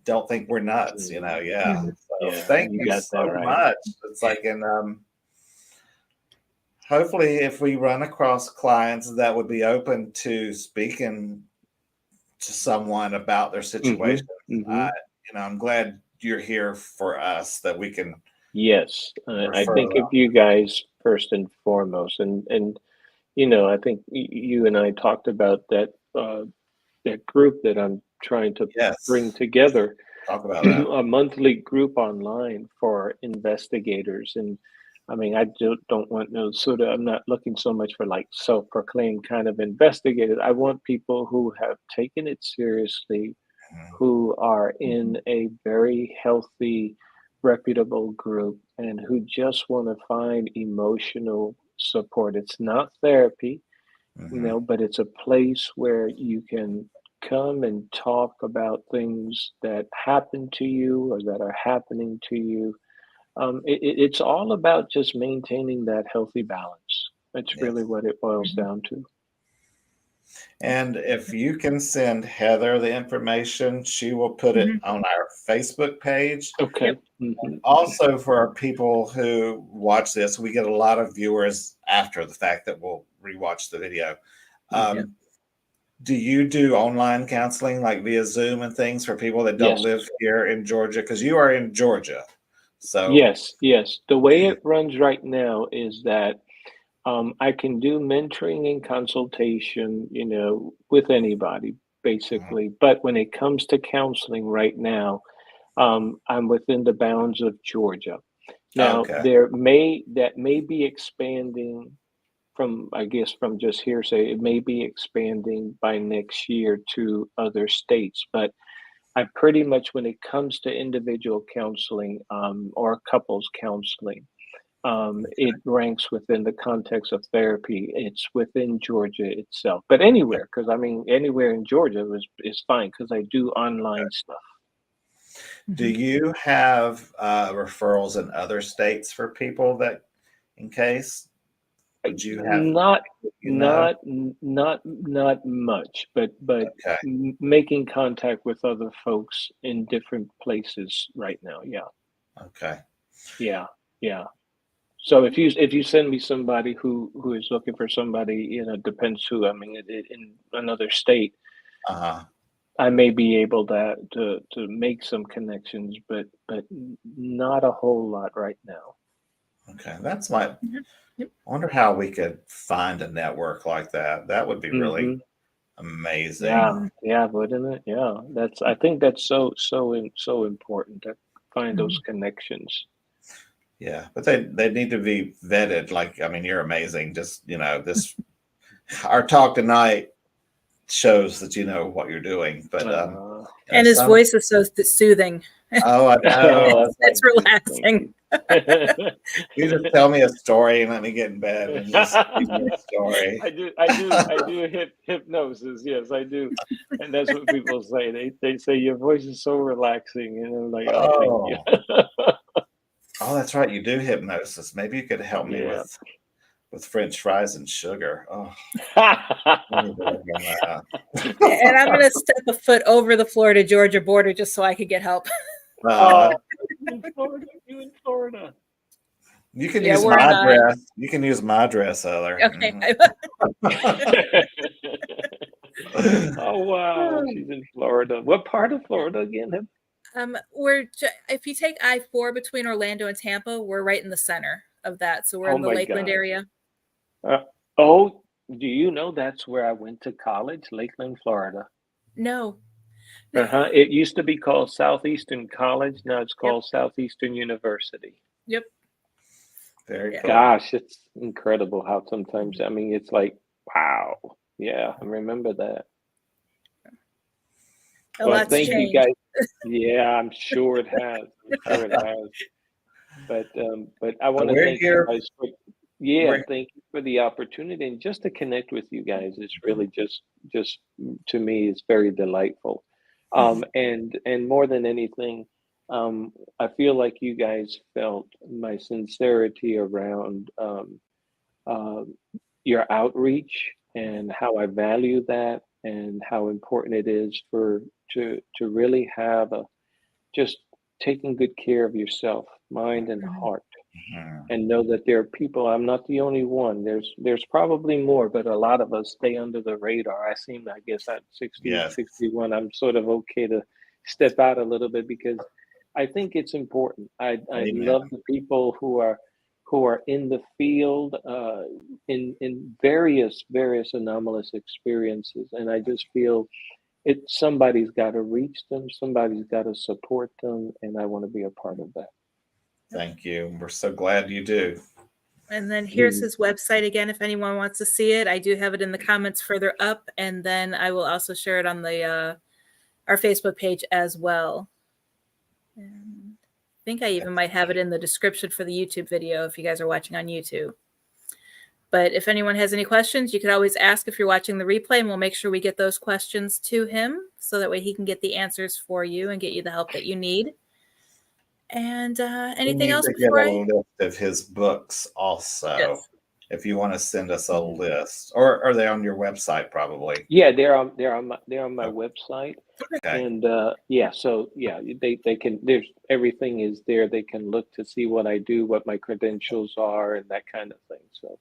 don't think we're nuts. Mhm. Yeah. Mhm. So Yeah, thank you you got that so right. much. It's like, and hopefully, if we run across clients that would be open to speaking to someone about their Hmm. situation, Hmm. I, I'm glad you're here for us that we can Yes, I refer think them. of you guys first and foremost, and I think you and I talked about that group that I'm trying to bring Yes, together, talk about that. a monthly group online for investigators. And I mean, I don't want no sort of, I'm not looking so much for like self-proclaimed kind of investigators. I want people who have taken it seriously, Mhm. who are Mhm. in a very healthy, reputable group, and who just want to find emotional support. It's not therapy, Mhm. but it's a place where you can come and talk about things that happen to you or that are happening to you. It's all about just maintaining that healthy balance. That's really Yes. what it boils Mhm. down to. And if you can send Heather the information, she will put it Mhm. on our Facebook page. Okay. Yep. Hmm. Also, for our people who watch this, we get a lot of viewers after the fact that will rewatch the video. Hmm. Yep. Um, do you do online counseling like via Zoom and things for people that don't Yes. live here in Georgia? Because you are in Georgia. So, Yes. Yes. The way it runs right now is that I can do mentoring and consultation, with anybody, mhm. basically. But when it comes to counseling right now, I'm within the bounds of Georgia. Now, Okay. that may be expanding from, I guess, from just hearsay, it may be expanding by next year to other states. But I pretty much, when it comes to individual counseling, or couples counseling, it ranks within the context of therapy. It's within Georgia itself, but anywhere, because I mean, anywhere in Georgia is fine because I do online stuff. Do Mhm. you have referrals in other states for people that, in case, would you have, Not, you know? not much, but Okay. making contact with other folks in different places right now. Yeah, Okay. yeah, yeah. So if you send me somebody who is looking for somebody, depends who. I mean, in another state, Uh-huh. I may be able to make some connections, but not a whole lot right now. Okay. That's my, I Mhm. Yep. wonder how we could find a network like that. That would be really Hmm. amazing. Yeah, Mhm. yeah, wouldn't it? Yeah, I think that's so important to find those Mhm. connections. Yeah. But they need to be vetted. Like, I mean, you're amazing. Just, this our talk tonight shows that you know what you're doing. But Uh, And his some voice is so soothing. oh, I know. oh, It's thank you, thank relaxing. you. You just tell me a story and let me get in bed and just read me a story. I do hypnosis. Yes, I do, and that's what people say. They say your voice is so relaxing, and I'm like, oh, thank you. Oh, Oh, that's right. You do hypnosis. Maybe you could help me Yeah. with French fries and sugar. Oh, let me work on that. And I'm going to step a foot over the Florida Georgia border just so I could get help. Oh, you in Florida? You in Florida? You can Yeah, use we're my in dress. You can use my dress, Heather. okay. Oh wow, she's in Florida. What part of Florida again? If you take I-4 between Orlando and Tampa, we're right in the center of that. So we're Oh in the my Lakeland God. area. Oh, do you know that's where I went to college, Lakeland, Florida? No. It used to be called Southeastern College. Now it's Yep. called Southeastern University. Yep. Very Yeah. cool. Gosh, it's incredible how sometimes, I mean, it's like, wow. Yeah, I remember that. A Well, lot's thank you changed. guys. Yeah, I'm sure it has. I'm sure it has. But I want to We're thank you here. guys for, yeah, We're thank you for the opportunity and just to connect with you guys. It's really just to me, it's very delightful. And more than anything, I feel like you guys felt my sincerity around uh, your outreach and how I value that and how important it is for to really have a just taking good care of yourself, mind and Mhm. heart, Mhm. and know that there are people. I'm not the only one. There's probably more, but a lot of us stay under the radar. I guess at 60, Yes. 61, I'm sort of okay to step out a little bit because I think it's important. I Amen. love the people who are in the field in various anomalous experiences, and I just feel somebody's got to reach them, somebody's got to support them, and I want to be a part of that. Thank you. We're so glad you do. And then here's Mm. his website again if anyone wants to see it. I do have it in the comments further up, and then I will also share it on the our Facebook page as well. And I think I even might have it in the description for the YouTube video if you guys are watching on YouTube. But if anyone has any questions, you could always ask if you're watching the replay, and we'll make sure we get those questions to him so that way he can get the answers for you and get you the help that you need. And We anything need else to get before a I? list of his books also. Yes. If you want to send us a list, or are they on your website? Probably. Yeah, they're on my Oh, website, okay, and yeah, so yeah, they can. There's everything is there. They can look to see what I do, what my credentials are, and that kind of thing. So,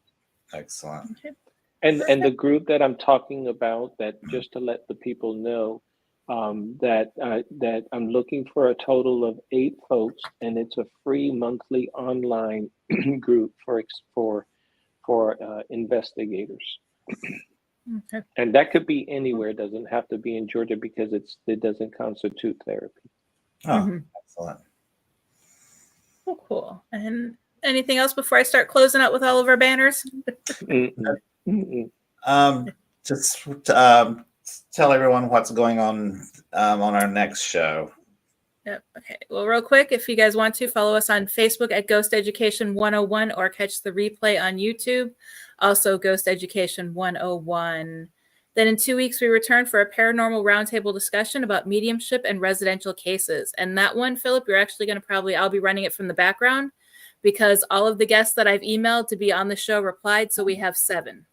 excellent. Okay. and the Perfect. group that I'm talking about, that just to let the people know, that I'm looking for a total of 8 folks, and it's a free monthly online group for investigators. Okay. And that could be anywhere. It doesn't have to be in Georgia because it doesn't constitute therapy. Oh, Mhm. excellent. Oh, cool. And anything else before I start closing out with all of our banners? Mm-mm, mm-mm. Just tell everyone what's going on our next show. Yep. Okay. Well, real quick, if you guys want to follow us on Facebook at Ghost Education 101 or catch the replay on YouTube, also Ghost Education 101. Then in 2 weeks, we return for a paranormal roundtable discussion about mediumship and residential cases. And that one, Philip, you're actually going to I'll be running it from the background because all of the guests that I've emailed to be on the show replied. So we have 7.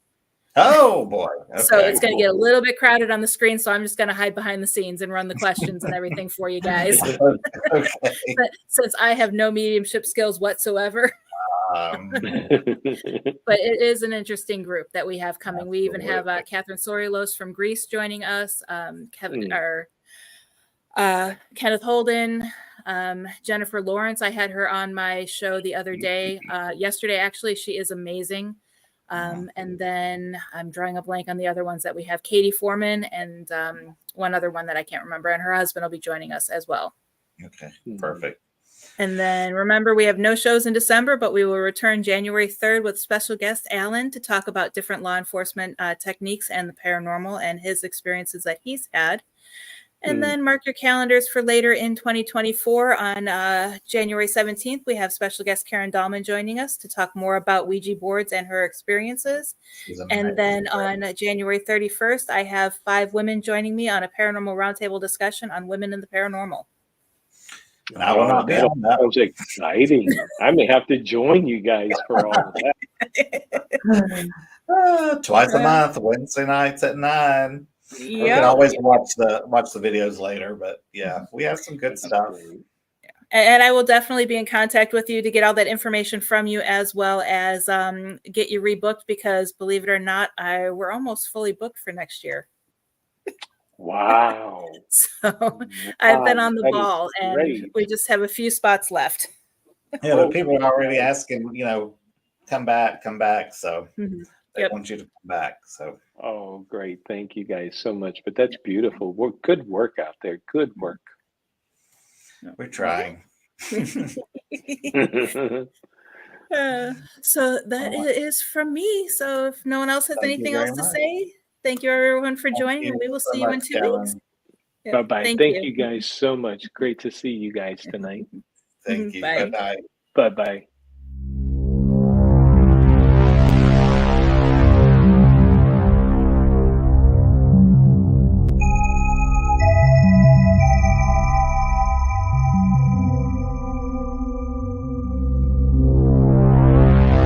Oh boy. So Okay. it's going to get a little bit crowded on the screen. So I'm just going to hide behind the scenes and run the questions and everything for you guys. Okay. But since I have no mediumship skills whatsoever, Um, but it is an interesting group that we have coming. We even have absolutely. Catherine Sorilos from Greece joining us, Kevin Mm. or Kenneth Holden, Jennifer Lawrence. I had her on my show the other day, yesterday. Actually, she is amazing. And then I'm drawing a blank on the other ones that we have. Katie Foreman and one other one that I can't remember, and her husband will be joining us as well. Okay. Perfect. And then remember, we have no shows in December, but we will return January 3rd with special guest Alan to talk about different law enforcement techniques and the paranormal and his experiences that he's had. And then mark your calendars for later in 2024 on January 17th. We have special guest Karen Dahlman joining us to talk more about Ouija boards and her experiences. And then on January 31st, I have 5 women joining me on a paranormal roundtable discussion on women in the paranormal. And I will not be on that. Sounds exciting. I may have to join you guys for all of that. Twice a month, Wednesday nights at 9. You can always watch the videos later, but yeah, we have some good stuff. Great. And I will definitely be in contact with you to get all that information from you, as well as get you rebooked, because believe it or not, we're almost fully booked for next year. Wow. So I've been on the that is ball, and great. we just have a few spots left. Yeah, but people are already asking, come back. So they want you to come back. So Oh, great. Thank you guys so much. But that's beautiful. Good work out there. Good work. we're trying. So that is from me. So if no one else has anything else to say, thank you everyone for joining, and we will see you in 2 weeks. Bye-bye. Thank you guys so much. Great to see you guys tonight. Thank you. Bye. Bye-bye. Bye-bye.